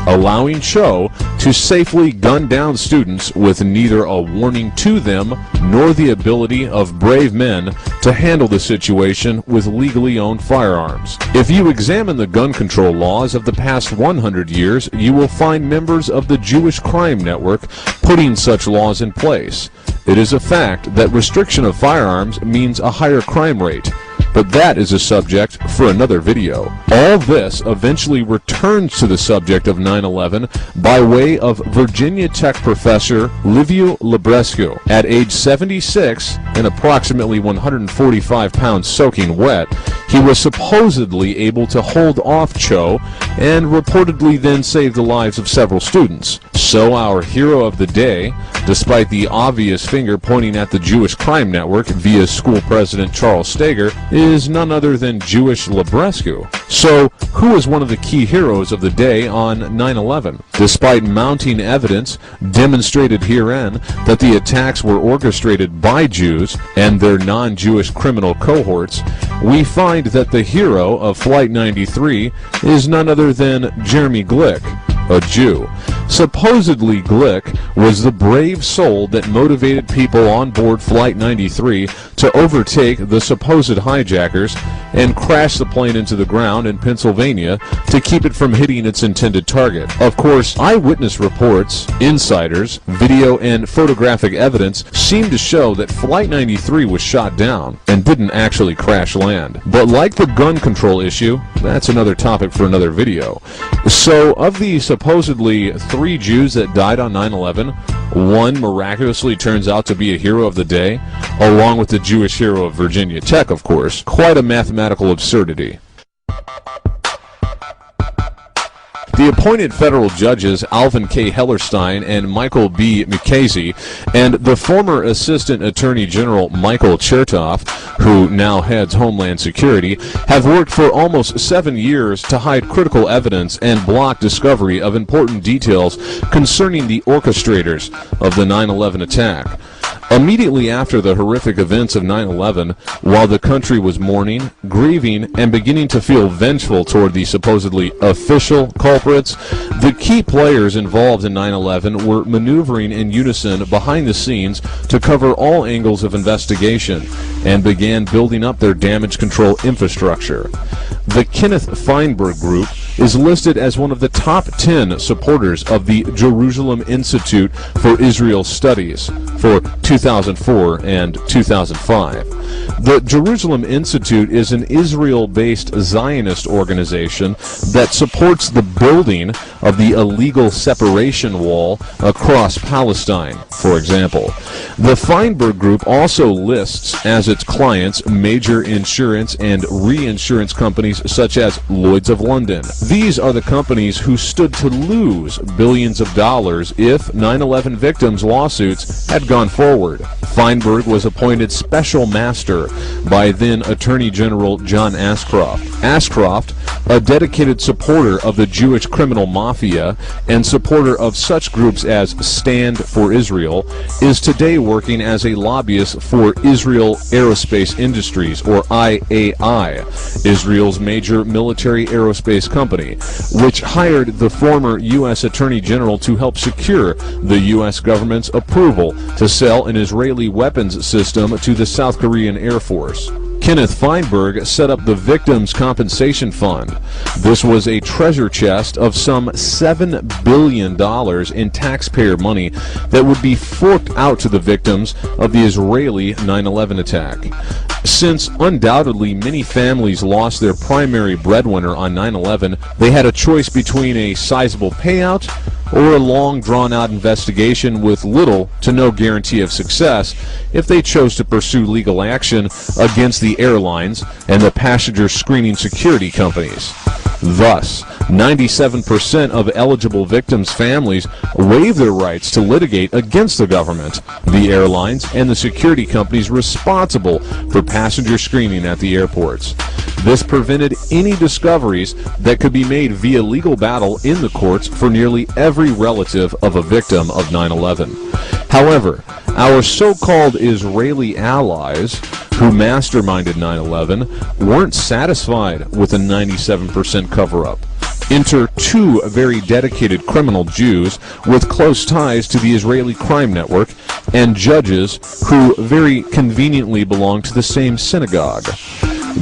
allowing Cho to safely gun down students with neither a warning to them nor the ability of brave men to handle the situation with legally owned firearms. If you examine the gun control laws of the past 100 years, you will find members of the Jewish crime network putting such laws in place. It is a fact that restriction of firearms means a higher crime rate, but that is a subject for another video. All this eventually returns to the subject of 9/11 by way of Virginia Tech professor Liviu Librescu. At age 76 and approximately 145 pounds soaking wet, he was supposedly able to hold off Cho and reportedly then saved the lives of several students. So our hero of the day, despite the obvious finger pointing at the Jewish crime network via school president Charles Steger, is none other than Jewish Librescu. So, who is one of the key heroes of the day on 9/11? Despite mounting evidence demonstrated herein that the attacks were orchestrated by Jews and their non-Jewish criminal cohorts, we find that the hero of Flight 93 is none other than Jeremy Glick, a Jew. Supposedly, Glick was the brave soul that motivated people on board Flight 93 to overtake the supposed hijackers and crash the plane into the ground in Pennsylvania to keep it from hitting its intended target. Of course, eyewitness reports, insiders, video, and photographic evidence seem to show that Flight 93 was shot down and didn't actually crash land. But like the gun control issue, that's another topic for another video. So, of the supposedly 3 Jews that died on 9/11, 1 miraculously turns out to be a hero of the day, along with the Jewish hero of Virginia Tech, of course. Quite a mathematical absurdity. The appointed federal judges Alvin K. Hellerstein and Michael B. Mukasey and the former Assistant Attorney General Michael Chertoff, who now heads Homeland Security, have worked for almost 7 years to hide critical evidence and block discovery of important details concerning the orchestrators of the 9/11 attack. Immediately after the horrific events of 9/11, while the country was mourning, grieving, and beginning to feel vengeful toward the supposedly official culprits, the key players involved in 9/11 were maneuvering in unison behind the scenes to cover all angles of investigation and began building up their damage control infrastructure. The Kenneth Feinberg Group is listed as one of the top 10 supporters of the Jerusalem Institute for Israel Studies for 2004 and 2005. The Jerusalem Institute is an Israel-based Zionist organization that supports the building of the illegal separation wall across Palestine, for example. The Feinberg Group also lists as its clients major insurance and reinsurance companies such as Lloyd's of London. These are the companies who stood to lose billions of dollars if 9/11 victims' lawsuits had gone forward. Feinberg was appointed special master by then Attorney General John Ashcroft. Ashcroft a dedicated supporter of the Jewish criminal mafia and supporter of such groups as Stand for Israel, is today working as a lobbyist for Israel Aerospace Industries, or IAI, Israel's major military aerospace company, which hired the former U.S. Attorney General to help secure the U.S. government's approval to sell an Israeli weapons system to the South Korean Air Force. Kenneth Feinberg set up the Victims' Compensation Fund. This was a treasure chest of some $7 billion in taxpayer money that would be forked out to the victims of the Israeli 9/11 attack. Since undoubtedly many families lost their primary breadwinner on 9/11, they had a choice between a sizable payout or a long drawn-out investigation with little to no guarantee of success if they chose to pursue legal action against the airlines and the passenger screening security companies. Thus, 97% of eligible victims' families waive their rights to litigate against the government, the airlines, and the security companies responsible for passenger screening at the airports. This prevented any discoveries that could be made via legal battle in the courts for nearly every relative of a victim of 9/11. However, our so-called Israeli allies who masterminded 9/11 weren't satisfied with a 97% cover-up. Enter two very dedicated criminal Jews with close ties to the Israeli crime network and judges who very conveniently belong to the same synagogue.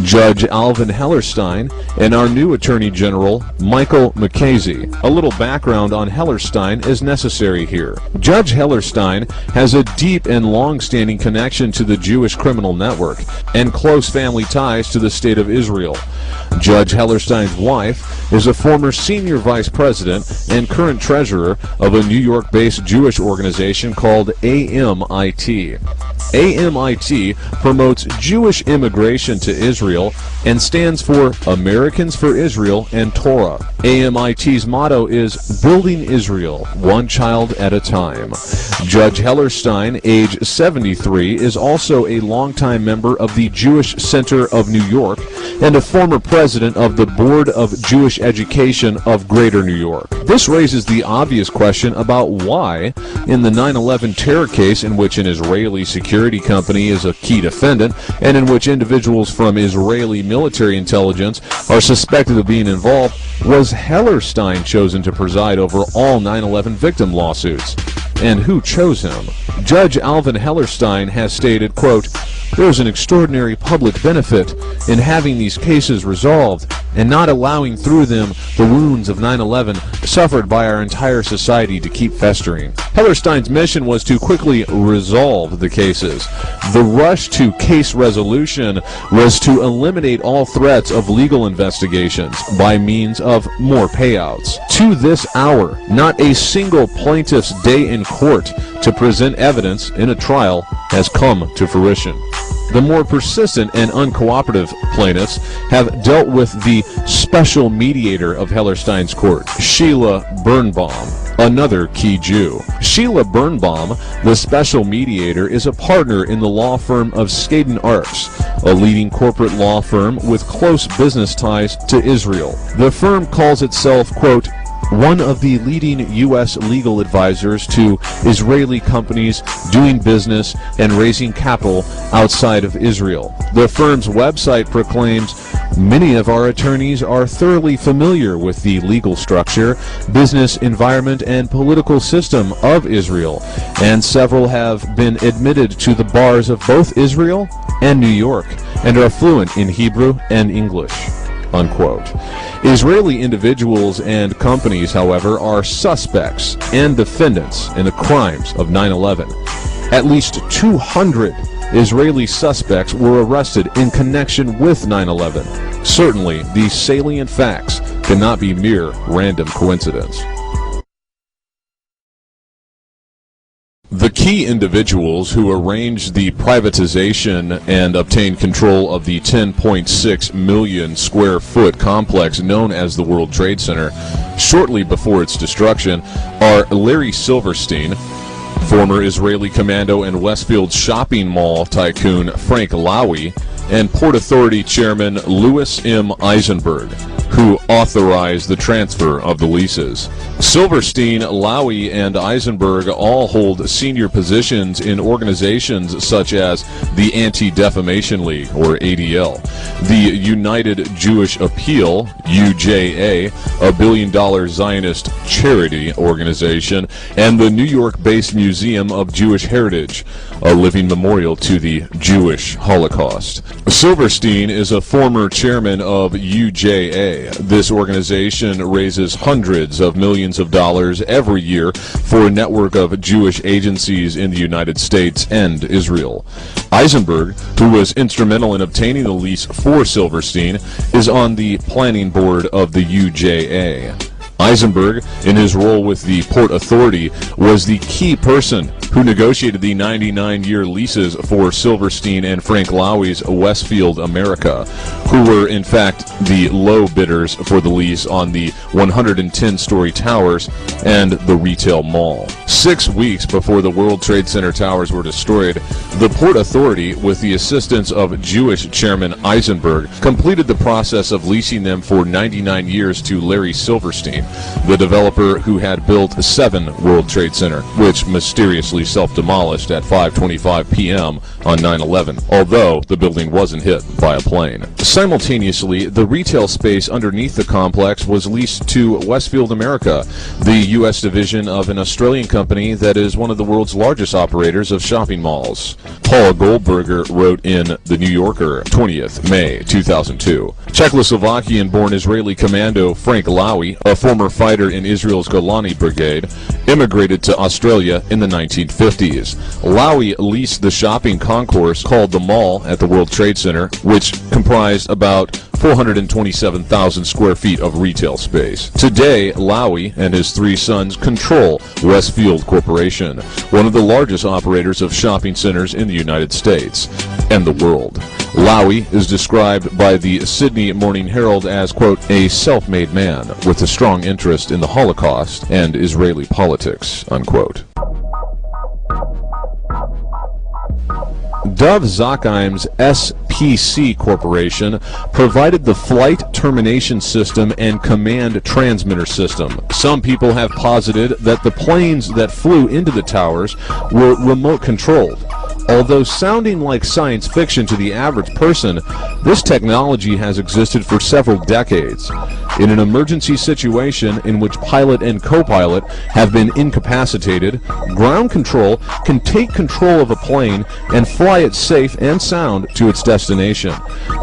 Judge Alvin Hellerstein and our new Attorney General, Michael Mukasey. A little background on Hellerstein is necessary here. Judge Hellerstein has a deep and long-standing connection to the Jewish criminal network and close family ties to the State of Israel. Judge Hellerstein's wife is a former senior vice president and current treasurer of a New York-based Jewish organization called AMIT. AMIT promotes Jewish immigration to Israel and stands for Americans for Israel and Torah. AMIT's motto is Building Israel, one child at a time. Judge Hellerstein, age 73, is also a longtime member of the Jewish Center of New York and a former president of the Board of Jewish Education of Greater New York. This raises the obvious question about why, in the 9/11 terror case in which an Israeli security company is a key defendant and in which individuals from Israeli military intelligence are suspected of being involved, was Hellerstein chosen to preside over all 9/11 victim lawsuits? And who chose him? Judge Alvin Hellerstein has stated, quote, "There is an extraordinary public benefit in having these cases resolved and not allowing through them the wounds of 9/11 suffered by our entire society to keep festering." Hellerstein's mission was to quickly resolve the cases. The rush to case resolution was to eliminate all threats of legal investigations by means of more payouts. To this hour, not a single plaintiff's day in court to present evidence in a trial has come to fruition. The more persistent and uncooperative plaintiffs have dealt with the special mediator of Hellerstein's court, Sheila Birnbaum, another key Jew. Sheila Birnbaum, the special mediator, is a partner in the law firm of Skadden Arps, a leading corporate law firm with close business ties to Israel. The firm calls itself, quote, one of the leading U.S. legal advisors to Israeli companies doing business and raising capital outside of Israel. The firm's website proclaims, many of our attorneys are thoroughly familiar with the legal structure, business environment, and political system of Israel, and several have been admitted to the bars of both Israel and New York, and are fluent in Hebrew and English. Unquote. Israeli individuals and companies, however, are suspects and defendants in the crimes of 9/11. At least 200 Israeli suspects were arrested in connection with 9/11. Certainly, these salient facts cannot be mere random coincidence. The key individuals who arranged the privatization and obtained control of the 10.6 million square foot complex known as the World Trade Center shortly before its destruction are Larry Silverstein, former Israeli commando and Westfield shopping mall tycoon Frank Lowy, and Port Authority Chairman Louis M. Eisenberg. who authorized the transfer of the leases. Silverstein, Lowy, and Eisenberg all hold senior positions in organizations such as the Anti-Defamation League, or ADL, the United Jewish Appeal, UJA, a billion-dollar Zionist charity organization, and the New York-based Museum of Jewish Heritage, a living memorial to the Jewish Holocaust. Silverstein is a former chairman of UJA. This organization raises hundreds of millions of dollars every year for a network of Jewish agencies in the United States and Israel. Eisenberg, who was instrumental in obtaining the lease for Silverstein, is on the planning board of the UJA. Eisenberg, in his role with the Port Authority, was the key person who negotiated the 99-year leases for Silverstein and Frank Lowy's Westfield America, who were in fact the low bidders for the lease on the 110-story towers and the retail mall. 6 weeks before the World Trade Center towers were destroyed, the Port Authority, with the assistance of Jewish Chairman Eisenberg, completed the process of leasing them for 99 years to Larry Silverstein, the developer who had built 7 World Trade Center, which mysteriously self-demolished at 5:25 p.m. on 9/11, although the building wasn't hit by a plane. Simultaneously, the retail space underneath the complex was leased to Westfield America, the U.S. division of an Australian company that is one of the world's largest operators of shopping malls. Paul Goldberger wrote in The New Yorker, 20th May 2002. Czechoslovakian-born Israeli commando Frank Lowy, a former fighter in Israel's Golani Brigade, immigrated to Australia in the 1950s. Lowy leased the shopping concourse called the Mall at the World Trade Center, which comprised about 427,000 square feet of retail space. Today, Lowy and his 3 sons control Westfield Corporation, one of the largest operators of shopping centers in the United States and the world. Lowy is described by the Sydney Morning Herald as, quote, a self-made man with a strong interest in the Holocaust and Israeli politics, unquote. Dov Zakheim's SPC Corporation provided the flight termination system and command transmitter system. Some people have posited that the planes that flew into the towers were remote controlled. Although sounding like science fiction to the average person, this technology has existed for several decades. In an emergency situation in which pilot and co-pilot have been incapacitated, ground control can take control of a plane and fly it safe and sound to its destination.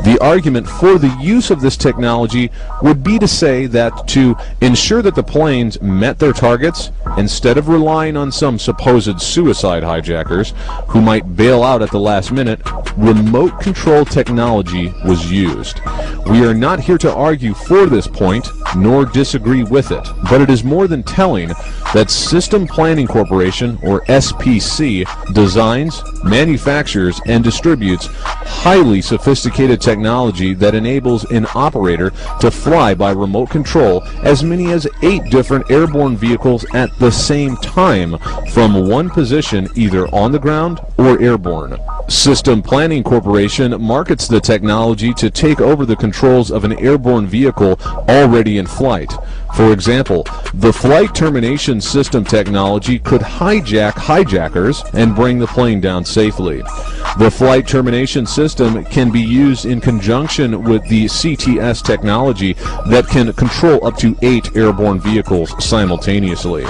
The argument for the use of this technology would be to say that to ensure that the planes met their targets, instead of relying on some supposed suicide hijackers who might bail out at the last minute, remote control technology was used. We are not here to argue for this point, nor disagree with it, but it is more than telling that System Planning Corporation, or SPC, designs, manufactures, and distributes highly sophisticated technology that enables an operator to fly by remote control as many as 8 different airborne vehicles at the same time from one position either on the ground or airborne. System Planning Corporation markets the technology to take over the controls of an airborne vehicle already in flight. For example, the flight termination system technology could hijack hijackers and bring the plane down safely. The flight termination system can be used in conjunction with the CTS technology that can control up to 8 airborne vehicles simultaneously.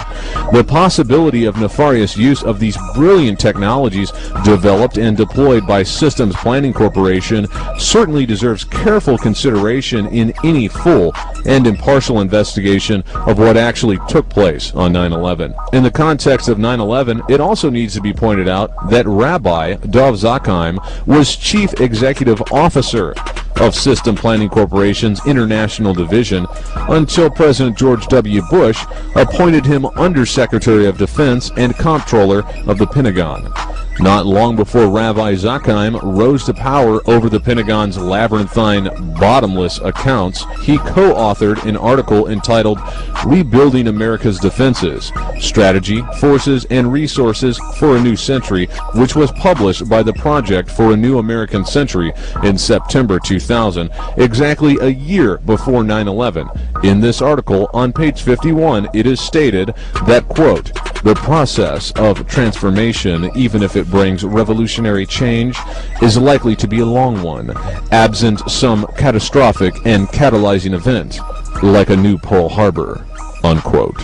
The possibility of nefarious use of these brilliant technologies developed and deployed by Systems Planning Corporation certainly deserves careful consideration in any full and impartial investigation of what actually took place on 9/11. In the context of 9/11, it also needs to be pointed out that Rabbi Dov Zakheim was Chief Executive Officer of System Planning Corporation's International Division until President George W. Bush appointed him Undersecretary of Defense and Comptroller of the Pentagon. Not long before Ravi Zakheim rose to power over the Pentagon's labyrinthine, bottomless accounts, he co-authored an article entitled Rebuilding America's Defenses, Strategy, Forces, and Resources for a New Century, which was published by the Project for a New American Century in September 2000, exactly a year before 9/11. In this article, on page 51, it is stated that, quote, "The process of transformation, even if it brings revolutionary change, is likely to be a long one, absent some catastrophic and catalyzing event, like a new Pearl Harbor," unquote.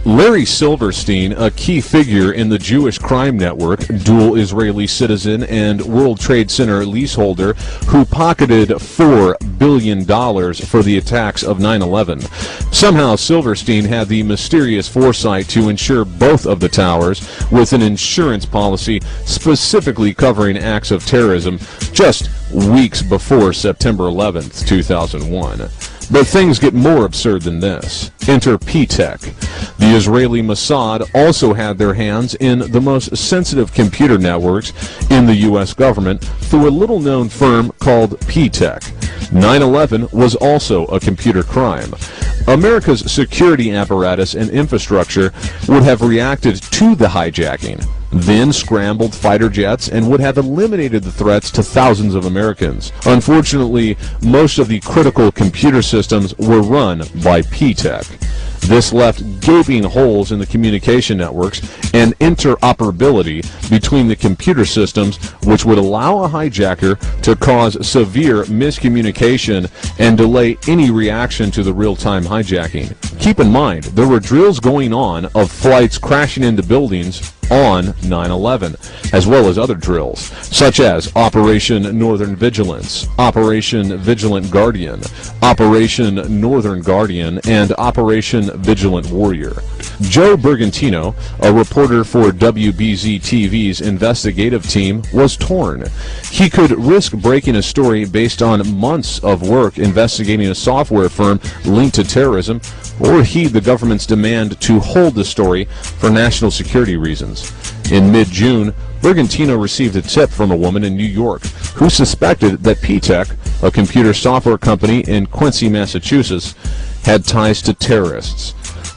Larry Silverstein, a key figure in the Jewish crime network, dual Israeli citizen and World Trade Center leaseholder, who pocketed $4 billion for the attacks of 9/11. Somehow Silverstein had the mysterious foresight to insure both of the towers with an insurance policy specifically covering acts of terrorism just weeks before September 11th, 2001. But things get more absurd than this. Enter P-Tech. The Israeli Mossad also had their hands in the most sensitive computer networks in the U.S. government through a little-known firm called P-Tech. 9/11 was also a computer crime. America's security apparatus and infrastructure would have reacted to the hijacking, then scrambled fighter jets, and would have eliminated the threats to thousands of Americans. Unfortunately, most of the critical computer systems were run by P-Tech. This left gaping holes in the communication networks and interoperability between the computer systems, which would allow a hijacker to cause severe miscommunication and delay any reaction to the real-time hijacking. Keep in mind, there were drills going on of flights crashing into buildings on 9/11, as well as other drills, such as Operation Northern Vigilance, Operation Vigilant Guardian, Operation Northern Guardian, and Operation Vigilant Warrior. Joe Bergantino, a reporter for WBZ-TV's investigative team, was torn. He could risk breaking a story based on months of work investigating a software firm linked to terrorism, or heed the government's demand to hold the story for national security reasons. In mid-June, Bergantino received a tip from a woman in New York who suspected that P-Tech, a computer software company in Quincy, Massachusetts, had ties to terrorists.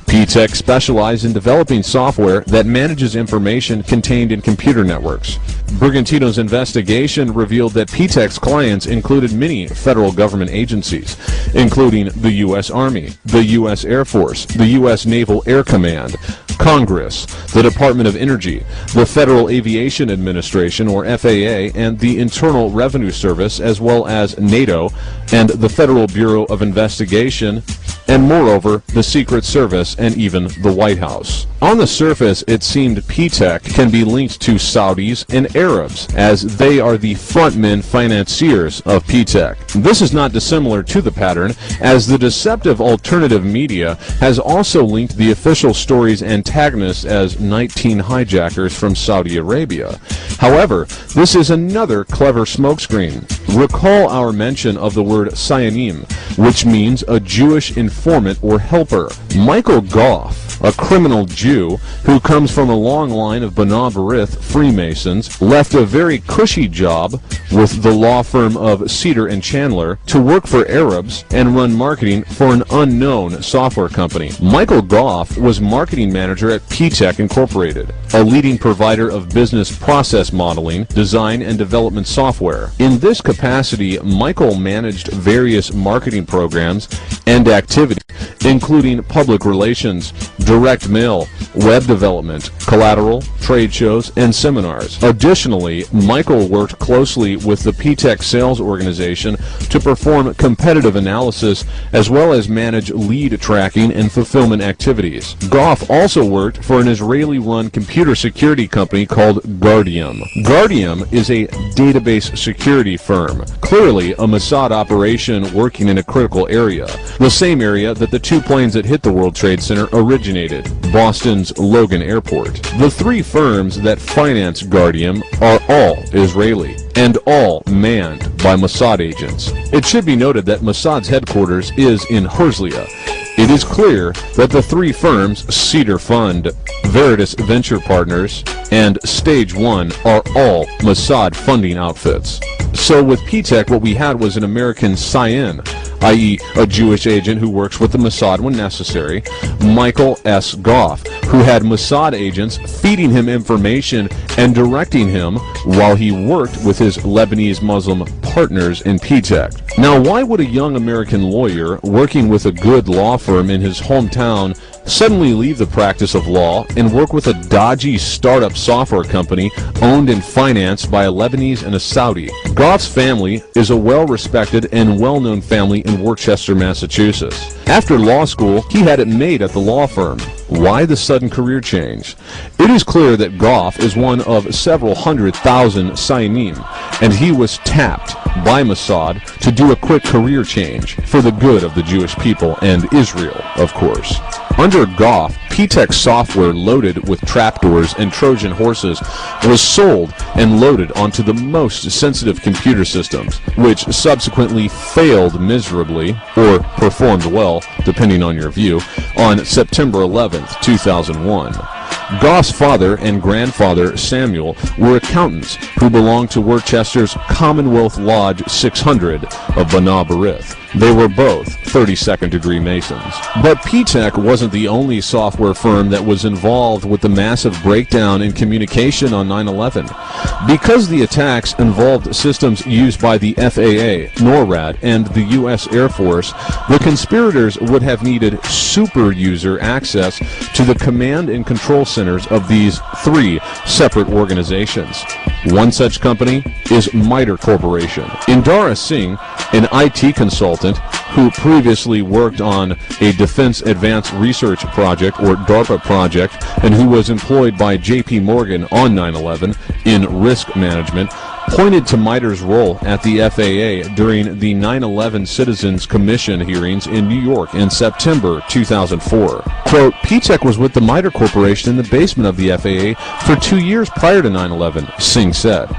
P-Tech specialized in developing software that manages information contained in computer networks. Bergantino's investigation revealed that P-Tech's clients included many federal government agencies, including the U.S. Army, the U.S. Air Force, the U.S. Naval Air Command, Congress, the Department of Energy, the Federal Aviation Administration, or FAA, and the Internal Revenue Service, as well as NATO and the Federal Bureau of Investigation, and moreover, the Secret Service and even the White House. On the surface, it seemed P-Tech can be linked to Saudis and Arabs, as they are the frontmen financiers of P-Tech. This is not dissimilar to the pattern, as the deceptive alternative media has also linked the official story's antagonists as 19 hijackers from Saudi Arabia. However, this is another clever smokescreen. Recall our mention of the word Sionim, which means a Jewish informant or helper. Michael Goff, a criminal Jew who comes from a long line of B'nai B'rith Freemasons, left a very cushy job with the law firm of Cedar and Chandler to work for Arabs and run marketing for an unknown software company. Michael Goff was marketing manager at P-Tech Incorporated, a leading provider of business process modeling, design, and development software. In this capacity, Michael managed various marketing programs and activities, including public relations, direct mail, web development, collateral, trade shows, and seminars. Additionally, Michael worked closely with the P-Tech sales organization to perform competitive analysis as well as manage lead tracking and fulfillment activities. Goff also worked for an Israeli-run computer security company called Guardium. Guardium is a database security firm, clearly a Mossad operation working in a critical area, the same area that the two planes that hit the World Trade Center originated, Boston's Logan Airport. The three firms that finance Guardium are all Israeli and all manned by Mossad agents. It should be noted that Mossad's headquarters is in Herzliya, It is clear that the three firms, Cedar Fund, Veritas Venture Partners, and Stage One, are all Mossad funding outfits. So with P-TECH, what we had was an American Cyan, i.e. a Jewish agent who works with the Mossad when necessary, Michael S. Goff, who had Mossad agents feeding him information and directing him while he worked with his Lebanese Muslim partners in P-TECH. Now, why would a young American lawyer working with a good law firm in his hometown suddenly leave the practice of law and work with a dodgy startup software company owned and financed by a Lebanese and a Saudi? Goff's family is a well-respected and well-known family in Worcester, Massachusetts. After law school, he had it made at the law firm. Why the sudden career change? It is clear that Goff is one of several 100,000 Sayanim, and he was tapped by Mossad to do a quick career change for the good of the Jewish people and Israel, of course. Under Goff, P-TECH software loaded with trapdoors and Trojan horses was sold and loaded onto the most sensitive computer systems, which subsequently failed miserably, or performed well, depending on your view, on September 11th, 2001. Goff's father and grandfather, Samuel, were accountants who belonged to Worcester's Commonwealth Lodge 600 of B'nai B'rith. They were both 32nd degree Masons. But P-TECH wasn't the only software firm that was involved with the massive breakdown in communication on 9/11. Because the attacks involved systems used by the FAA, NORAD, and the U.S. Air Force, the conspirators would have needed super user access to the command and control centers of these three separate organizations. One such company is MITRE Corporation. Indira Singh, an IT consultant who previously worked on a Defense Advanced Research Project, or DARPA project, and who was employed by J.P. Morgan on 9/11 in risk management, pointed to MITRE's role at the FAA during the 9/11 Citizens Commission hearings in New York in September 2004. Quote, P-TECH was with the MITRE Corporation in the basement of the FAA for 2 years prior to 9/11, Singh said.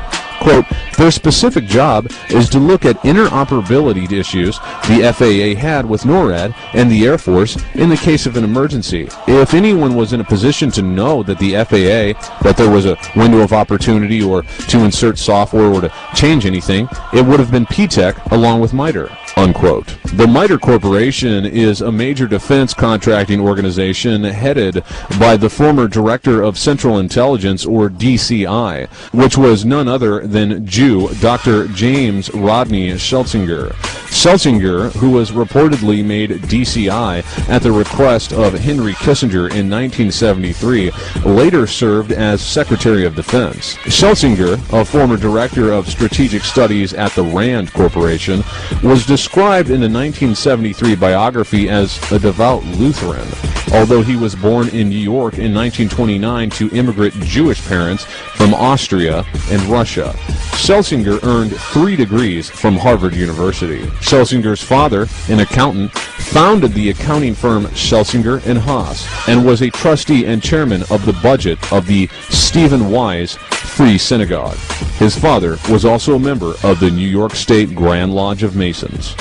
Quote, their specific job is to look at interoperability issues the FAA had with NORAD and the Air Force in the case of an emergency. If anyone was in a position to know that the FAA, that there was a window of opportunity or to insert software or to change anything, it would have been P-TECH along with MITRE. Unquote. The MITRE Corporation is a major defense contracting organization headed by the former Director of Central Intelligence, or DCI, which was none other than Jew Dr. James Rodney Schlesinger. Schlesinger, who was reportedly made DCI at the request of Henry Kissinger in 1973, later served as Secretary of Defense. Schlesinger, a former Director of Strategic Studies at the RAND Corporation, was described in a 1973 biography as a devout Lutheran, although he was born in New York in 1929 to immigrant Jewish parents from Austria and Russia. Schlesinger earned 3 degrees from Harvard University. Schlesinger's father, an accountant, founded the accounting firm Schlesinger & Haas and was a trustee and chairman of the budget of the Stephen Wise Free Synagogue. His father was also a member of the New York State Grand Lodge of Masons.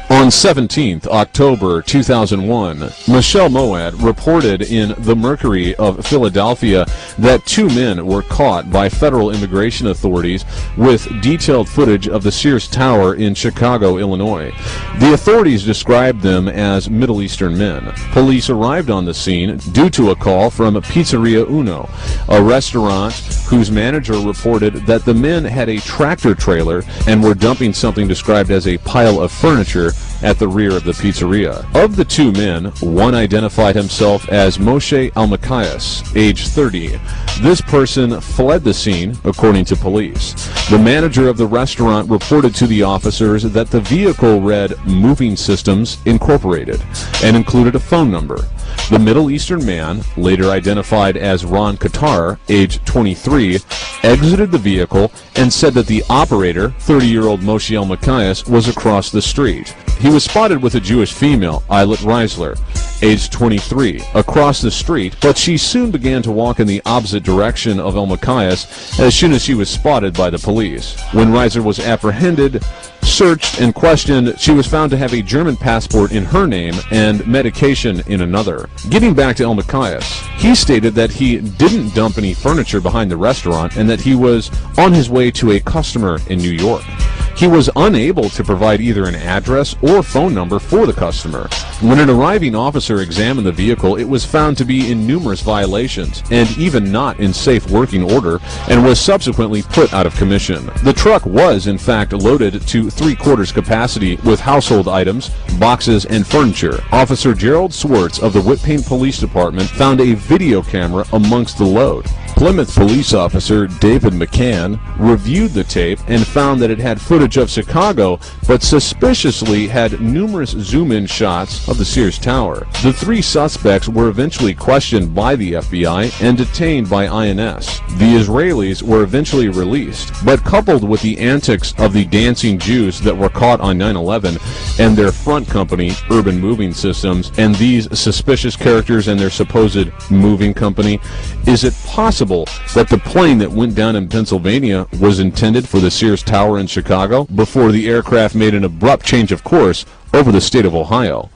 On 17th October 2001, Michelle Moad reported in the Mercury of Philadelphia that 2 men were caught by federal immigration authorities with detailed footage of the Sears Tower in Chicago, Illinois. The authorities described them as Middle Eastern men. Police arrived on the scene due to a call from Pizzeria Uno, a restaurant whose manager reported that the men had a tractor trailer and were dumping something described as a pile of furniture at the rear of the pizzeria. Of the 2 men, one identified himself as Moshe Almakias, age 30. This person fled the scene, according to police. The manager of the restaurant reported to the officers that the vehicle read Moving Systems Incorporated and included a phone number. The Middle Eastern man, later identified as Ron Qatar, age 23, exited the vehicle and said that the operator, 30-year-old Moshe Almakias, was across the street. He was spotted with a Jewish female, Eilat Reisler, aged 23, across the street, but she soon began to walk in the opposite direction of El Macias as soon as she was spotted by the police. When Reiser was apprehended, searched, and questioned, she was found to have a German passport in her name and medication in another. Getting back to El Macias, he stated that he didn't dump any furniture behind the restaurant and that he was on his way to a customer in New York. He was unable to provide either an address or phone number for the customer. When an arriving officer examined the vehicle, it was found to be in numerous violations and even not in safe working order, and was subsequently put out of commission. The truck was in fact loaded to 3/4 capacity with household items, boxes, and furniture. Officer Gerald Swartz of the Whitpain Police Department found a video camera amongst the load. Plymouth police officer David McCann reviewed the tape and found that it had footage of Chicago, but suspiciously had numerous zoom-in shots of the Sears Tower. The 3 suspects were eventually questioned by the FBI and detained by INS. The Israelis were eventually released, but coupled with the antics of the dancing Jews that were caught on 9/11 and their front company, Urban Moving Systems, and these suspicious characters and their supposed moving company, is it possible that the plane that went down in Pennsylvania was intended for the Sears Tower in Chicago before the aircraft made an abrupt change of course over the state of Ohio?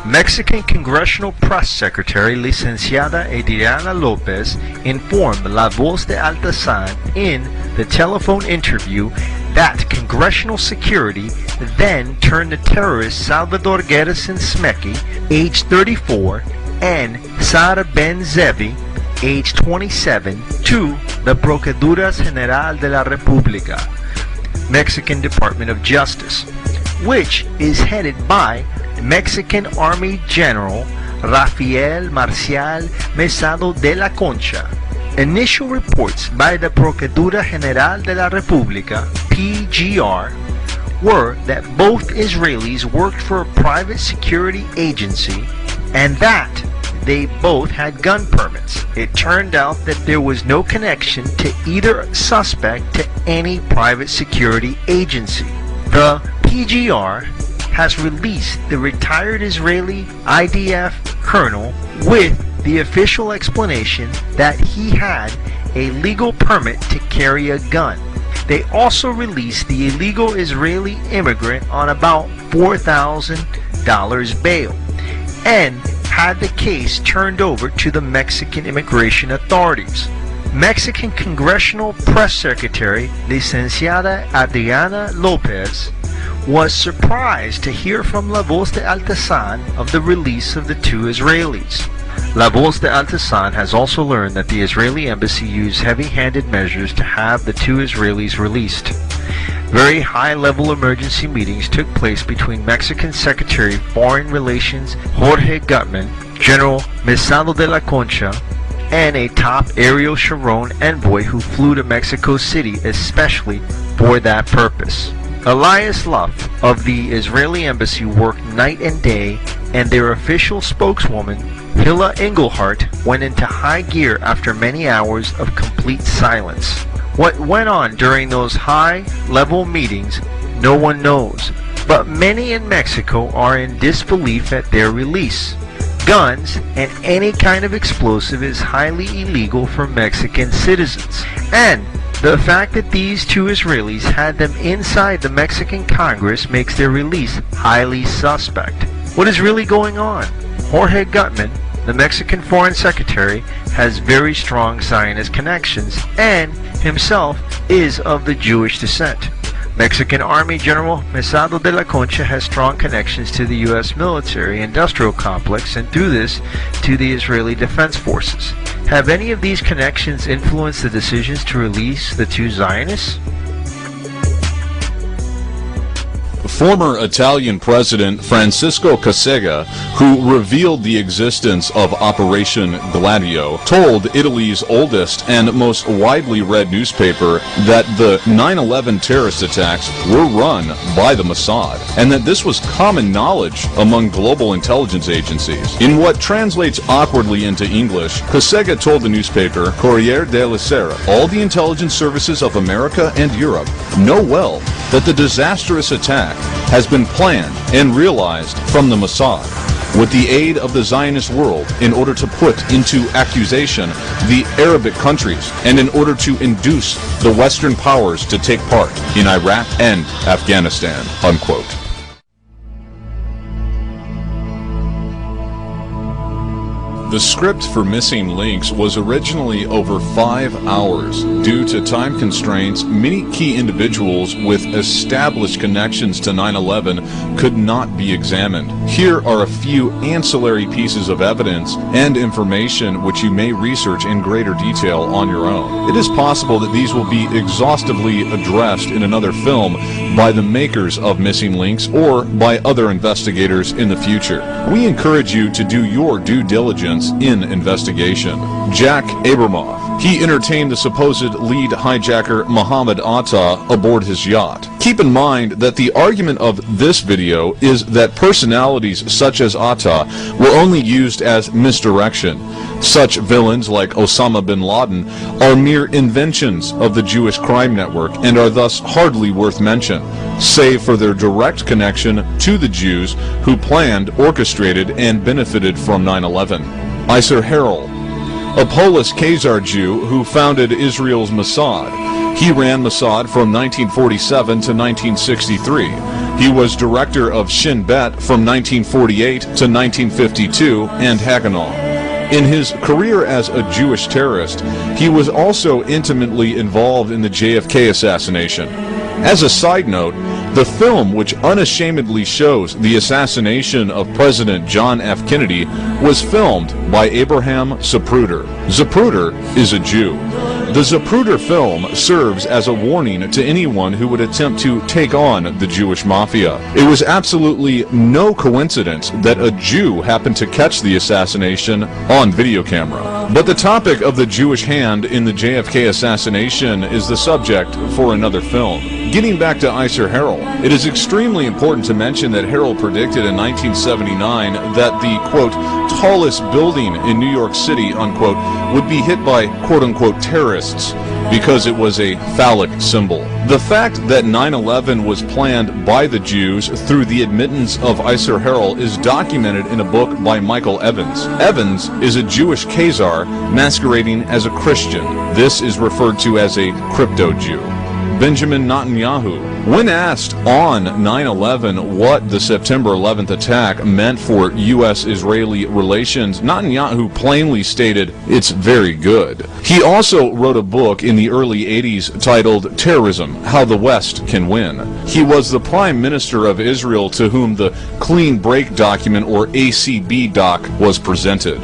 Mexican Congressional Press Secretary Licenciada Adriana Lopez informed La Voz de Altazan in the telephone interview that congressional security then turned the terrorists Salvador Gerasim Smeki, age 34, and Sara Ben Zevi, age 27, to the Procuraduras General de la República, Mexican Department of Justice, which is headed by Mexican Army General Rafael Marcial Mesado de la Concha. Initial reports by the Procuraduría General de la República, PGR, were that both Israelis worked for a private security agency and that they both had gun permits. It turned out that there was no connection to either suspect to any private security agency. The PGR has released the retired Israeli IDF colonel with the official explanation that he had a legal permit to carry a gun. They also released the illegal Israeli immigrant on about $4,000 bail and had the case turned over to the Mexican immigration authorities. Mexican Congressional Press Secretary Licenciada Adriana Lopez was surprised to hear from La Voz de Altazan of the release of the two Israelis. La Voz de Altazan has also learned that the Israeli embassy used heavy-handed measures to have the two Israelis released. Very high-level emergency meetings took place between Mexican Secretary of Foreign Relations Jorge Gutman, General Mesado de la Concha, and a top Ariel Sharon envoy who flew to Mexico City especially for that purpose. Elias Luff of the Israeli embassy worked night and day, and their official spokeswoman Hilla Engelhardt went into high gear after many hours of complete silence. What went on during those high-level meetings, no one knows, but many in Mexico are in disbelief at their release. Guns and any kind of explosive is highly illegal for Mexican citizens, and the fact that these two Israelis had them inside the Mexican Congress makes their release highly suspect. What is really going on? Jorge Gutman, the Mexican Foreign Secretary, has very strong Zionist connections and himself is of the Jewish descent. Mexican Army General Mesado de la Concha has strong connections to the U.S. military-industrial complex and through this to the Israeli Defense Forces. Have any of these connections influenced the decisions to release the two Zionists? Former Italian President Francisco Cossega, who revealed the existence of Operation Gladio, told Italy's oldest and most widely read newspaper that the 9/11 terrorist attacks were run by the Mossad, and that this was common knowledge among global intelligence agencies. In what translates awkwardly into English, Cossega told the newspaper Corriere della Sera, all the intelligence services of America and Europe know well that the disastrous attack has been planned and realized from the Mossad with the aid of the Zionist world in order to put into accusation the Arabic countries and in order to induce the Western powers to take part in Iraq and Afghanistan, unquote. The script for Missing Links was originally over 5 hours. Due to time constraints, many key individuals with established connections to 9/11 could not be examined. Here are a few ancillary pieces of evidence and information which you may research in greater detail on your own. It is possible that these will be exhaustively addressed in another film by the makers of Missing Links or by other investigators in the future. We encourage you to do your due diligence in investigation. Jack Abramoff. He entertained the supposed lead hijacker Mohammed Atta aboard his yacht. Keep in mind that the argument of this video is that personalities such as Atta were only used as misdirection. Such villains like Osama bin Laden are mere inventions of the Jewish crime network and are thus hardly worth mention, save for their direct connection to the Jews who planned, orchestrated, and benefited from 9/11. Iser Harel, a Polish Khazar Jew who founded Israel's Mossad. He ran Mossad from 1947 to 1963. He was director of Shin Bet from 1948 to 1952 and Haganah. In his career as a Jewish terrorist, he was also intimately involved in the JFK assassination. As a side note, the film which unashamedly shows the assassination of President John F. Kennedy was filmed by Abraham Zapruder. Zapruder is a Jew. The Zapruder film serves as a warning to anyone who would attempt to take on the Jewish mafia. It was absolutely no coincidence that a Jew happened to catch the assassination on video camera. But the topic of the Jewish hand in the JFK assassination is the subject for another film. Getting back to Isar Harel, it is extremely important to mention that Harel predicted in 1979 that the, quote, tallest building in New York City, unquote, would be hit by, quote unquote, terrorists because it was a phallic symbol. The fact that 9/11 was planned by the Jews through the admittance of Isar Harel is documented in a book by Michael Evans. Evans is a Jewish Khazar masquerading as a Christian. This is referred to as a crypto-Jew. Benjamin Netanyahu. When asked on 9/11 what the September 11th attack meant for U.S.-Israeli relations, Netanyahu plainly stated, "It's very good." He also wrote a book in the early 80s titled Terrorism: How the West Can Win. He was the Prime Minister of Israel to whom the Clean Break document, or ACB doc, was presented.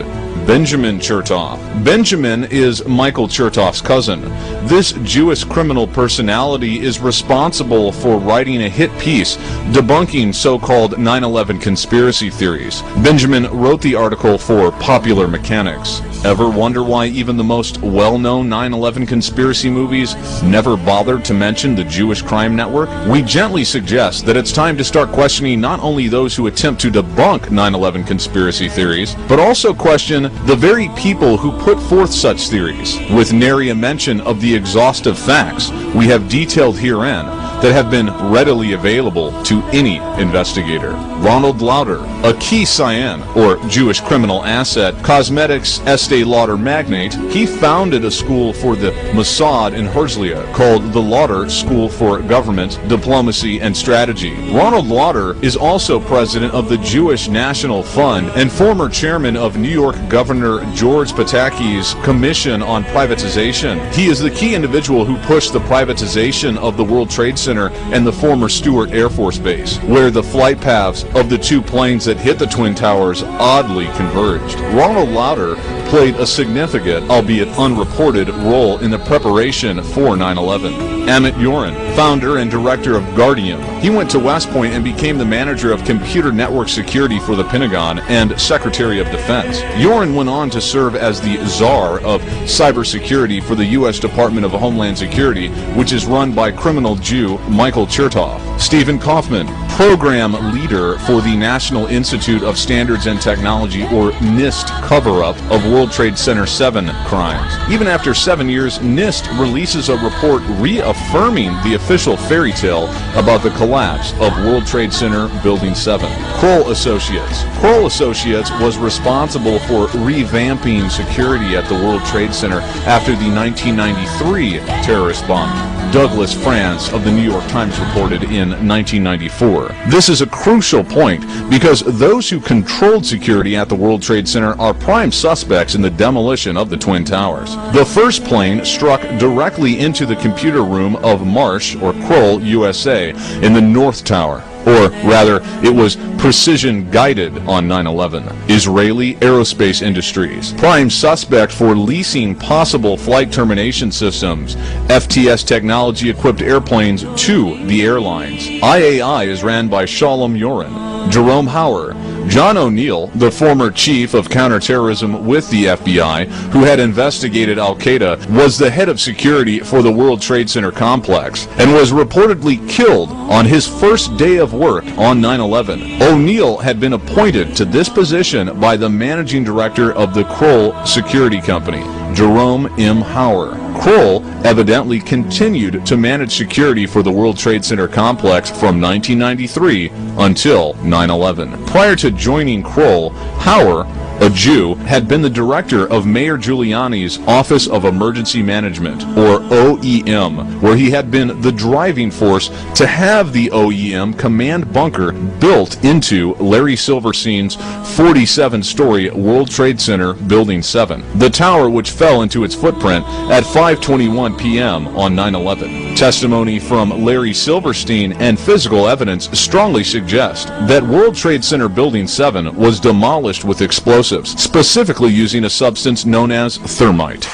Benjamin Chertoff. Benjamin is Michael Chertoff's cousin. This Jewish criminal personality is responsible for writing a hit piece debunking so-called 9/11 conspiracy theories. Benjamin wrote the article for Popular Mechanics. Ever wonder why even the most well-known 9/11 conspiracy movies never bothered to mention the Jewish crime network? We gently suggest that it's time to start questioning not only those who attempt to debunk 9/11 conspiracy theories, but also question the very people who put forth such theories, with nary a mention of the exhaustive facts we have detailed herein that have been readily available to any investigator. Ronald Lauder, a key Cyan, or Jewish criminal asset, cosmetics Estee Lauder magnate, he founded a school for the Mossad in Herzliya called the Lauder School for Government, Diplomacy, and Strategy. Ronald Lauder is also president of the Jewish National Fund and former chairman of New York Governor George Pataki's Commission on Privatization. He is the key individual who pushed the privatization of the World Trade Center and the former Stewart Air Force Base, where the flight paths of the two planes that hit the Twin Towers oddly converged. Ronald Lauder played a significant, albeit unreported, role in the preparation for 9/11. Amit Yoren, founder and director of Guardium. He went to West Point and became the manager of computer network security for the Pentagon and Secretary of Defense. Yoren went on to serve as the czar of cybersecurity for the U.S. Department of Homeland Security, which is run by criminal Jew Michael Chertoff. Stephen Kaufman, program leader for the National Institute of Standards and Technology, or NIST, cover-up of World Trade Center 7 crimes. Even after 7 years, NIST releases a report reaffirming the official fairy tale about the collapse of World Trade Center Building 7. Kroll Associates. Kroll Associates was responsible for revamping security at the World Trade Center after the 1993 terrorist bombing. Douglas France of the New York Times reported in 1994. This is a crucial point because those who controlled security at the World Trade Center are prime suspects in the demolition of the Twin Towers. The first plane struck directly into the computer room of Marsh, or Kroll USA, in the North Tower. Or rather, it was precision-guided on 9/11. Israeli Aerospace Industries, prime suspect for leasing possible flight termination systems, FTS technology-equipped airplanes to the airlines. IAI is ran by Shalom Yoren. Jerome Hauer, John O'Neill, the former chief of counterterrorism with the FBI, who had investigated Al-Qaeda, was the head of security for the World Trade Center complex and was reportedly killed on his first day of work on 9/11. O'Neill had been appointed to this position by the managing director of the Kroll Security Company, Jerome M. Hauer. Kroll evidently continued to manage security for the World Trade Center complex from 1993 until 9/11. Prior to joining Kroll, Hauer, a Jew, had been the director of Mayor Giuliani's Office of Emergency Management, or OEM, where he had been the driving force to have the OEM command bunker built into Larry Silverstein's 47-story World Trade Center Building 7, the tower which fell into its footprint at 5:21 p.m. on 9/11. Testimony from Larry Silverstein and physical evidence strongly suggest that World Trade Center Building 7 was demolished with explosives, specifically using a substance known as thermite.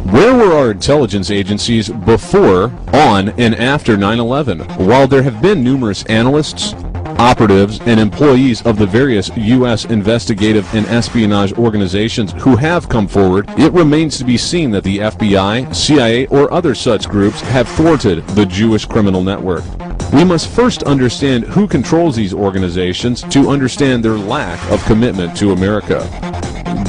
Where were our intelligence agencies before, on, and after 9/11? While there have been numerous analysts, operatives, and employees of the various U.S. investigative and espionage organizations who have come forward, it remains to be seen that the FBI, CIA, or other such groups have thwarted the Jewish criminal network. We must first understand who controls these organizations to understand their lack of commitment to America.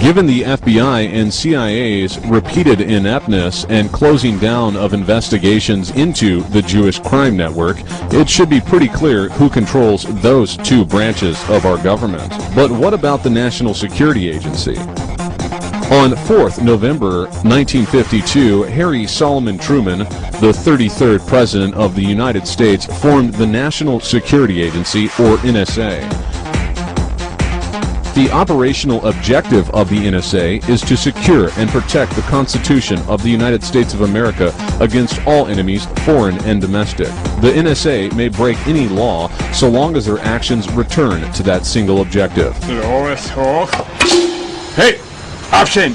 Given the FBI and CIA's repeated ineptness and closing down of investigations into the Jewish crime network, it should be pretty clear who controls those two branches of our government. But what about the National Security Agency? On 4th November 1952, Harry Solomon Truman, the 33rd President of the United States, formed the National Security Agency, or NSA. The operational objective of the NSA is to secure and protect the Constitution of the United States of America against all enemies, foreign and domestic. The NSA may break any law so long as their actions return to that single objective. Hey, option.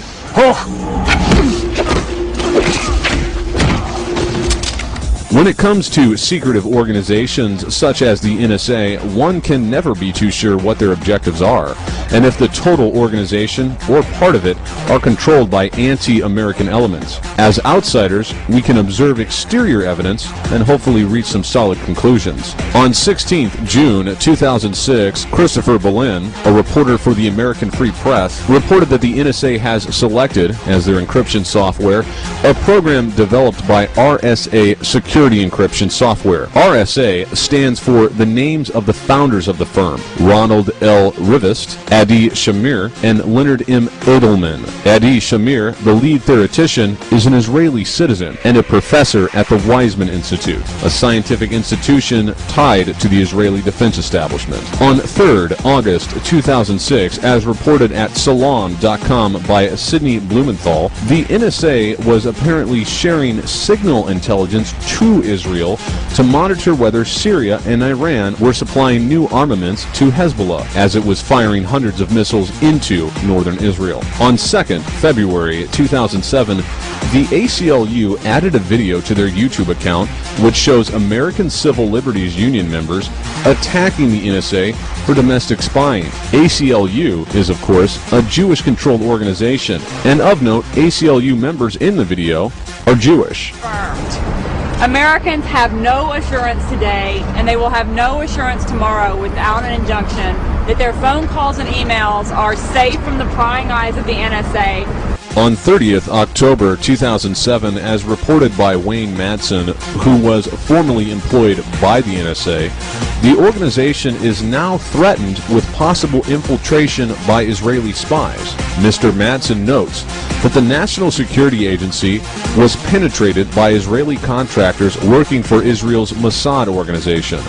When it comes to secretive organizations such as the NSA, one can never be too sure what their objectives are, and if the total organization, or part of it, are controlled by anti-American elements. As outsiders, we can observe exterior evidence and hopefully reach some solid conclusions. On 16th June 2006, Christopher Boleyn, a reporter for the American Free Press, reported that the NSA has selected, as their encryption software, a program developed by RSA Security Encryption Software. RSA stands for the names of the founders of the firm: Ronald L. Rivest, Adi Shamir, and Leonard M. Edelman. Adi Shamir, the lead theoretician, is an Israeli citizen and a professor at the Weizmann Institute, a scientific institution tied to the Israeli defense establishment. On 3rd August 2006, as reported at Salon.com by Sidney Blumenthal, the NSA was apparently sharing signal intelligence to Israel to monitor whether Syria and Iran were supplying new armaments to Hezbollah, as it was firing hundreds of missiles into northern Israel. On 2nd February 2007, the ACLU added a video to their YouTube account which shows American Civil Liberties Union members attacking the NSA for domestic spying. ACLU is, of course, a Jewish-controlled organization, and of note, ACLU members in the video are Jewish. Americans have no assurance today, and they will have no assurance tomorrow without an injunction that their phone calls and emails are safe from the prying eyes of the NSA. On 30th October 2007, as reported by Wayne Madsen, who was formerly employed by the NSA, the organization is now threatened with possible infiltration by Israeli spies. Mr. Madsen notes that the National Security Agency was penetrated by Israeli contractors working for Israel's Mossad organization.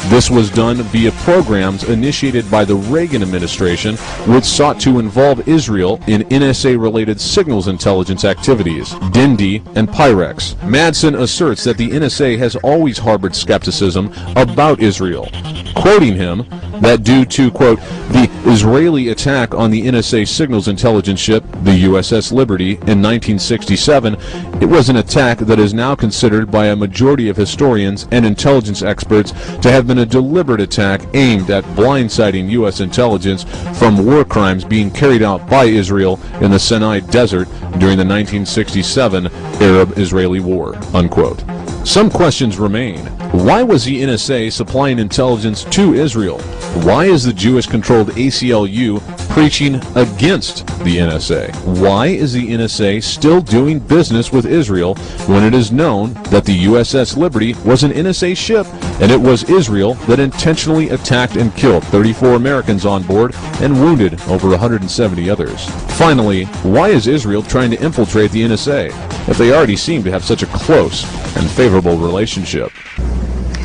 This was done via programs initiated by the Reagan administration, which sought to involve Israel in NSA-related signals intelligence activities, Dindy and Pyrex. Madsen asserts that the NSA has always harbored skepticism about Israel, quoting him that due to, quote, the Israeli attack on the NSA signals intelligence ship, the USS Liberty, in 1967, it was an attack that is now considered by a majority of historians and intelligence experts to have been a deliberate attack aimed at blindsiding U.S. intelligence from war crimes being carried out by Israel in the Sinai Desert during the 1967 Arab-Israeli War, unquote. Some questions remain. Why was the NSA supplying intelligence to Israel? Why is the Jewish-controlled ACLU preaching against the NSA? Why is the NSA still doing business with Israel when it is known that the USS Liberty was an NSA ship and it was Israel that intentionally attacked and killed 34 Americans on board and wounded over 170 others? Finally, why is Israel trying to infiltrate the NSA if they already seem to have such a close and favorable relationship?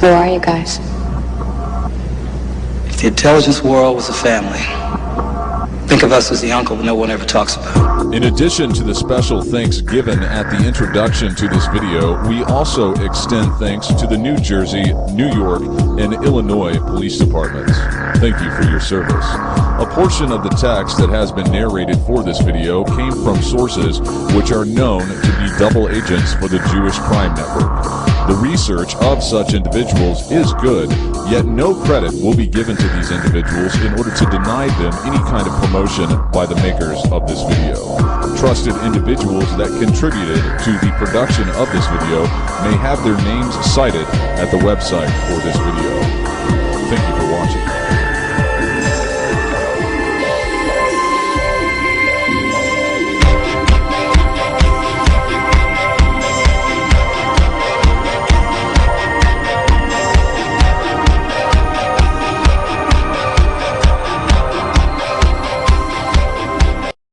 Who are you guys? If the intelligence world was a family, think of us as the uncle no one ever talks about. In addition to the special thanks given at the introduction to this video, we also extend thanks to the New Jersey, New York, and Illinois police departments. Thank you for your service. A portion of the text that has been narrated for this video came from sources which are known to be double agents for the Jewish crime network. The research of such individuals is good, yet no credit will be given to these individuals in order to deny them any kind of promotion by the makers of this video. Trusted individuals that contributed to the production of this video may have their names cited at the website for this video. Thank you for watching.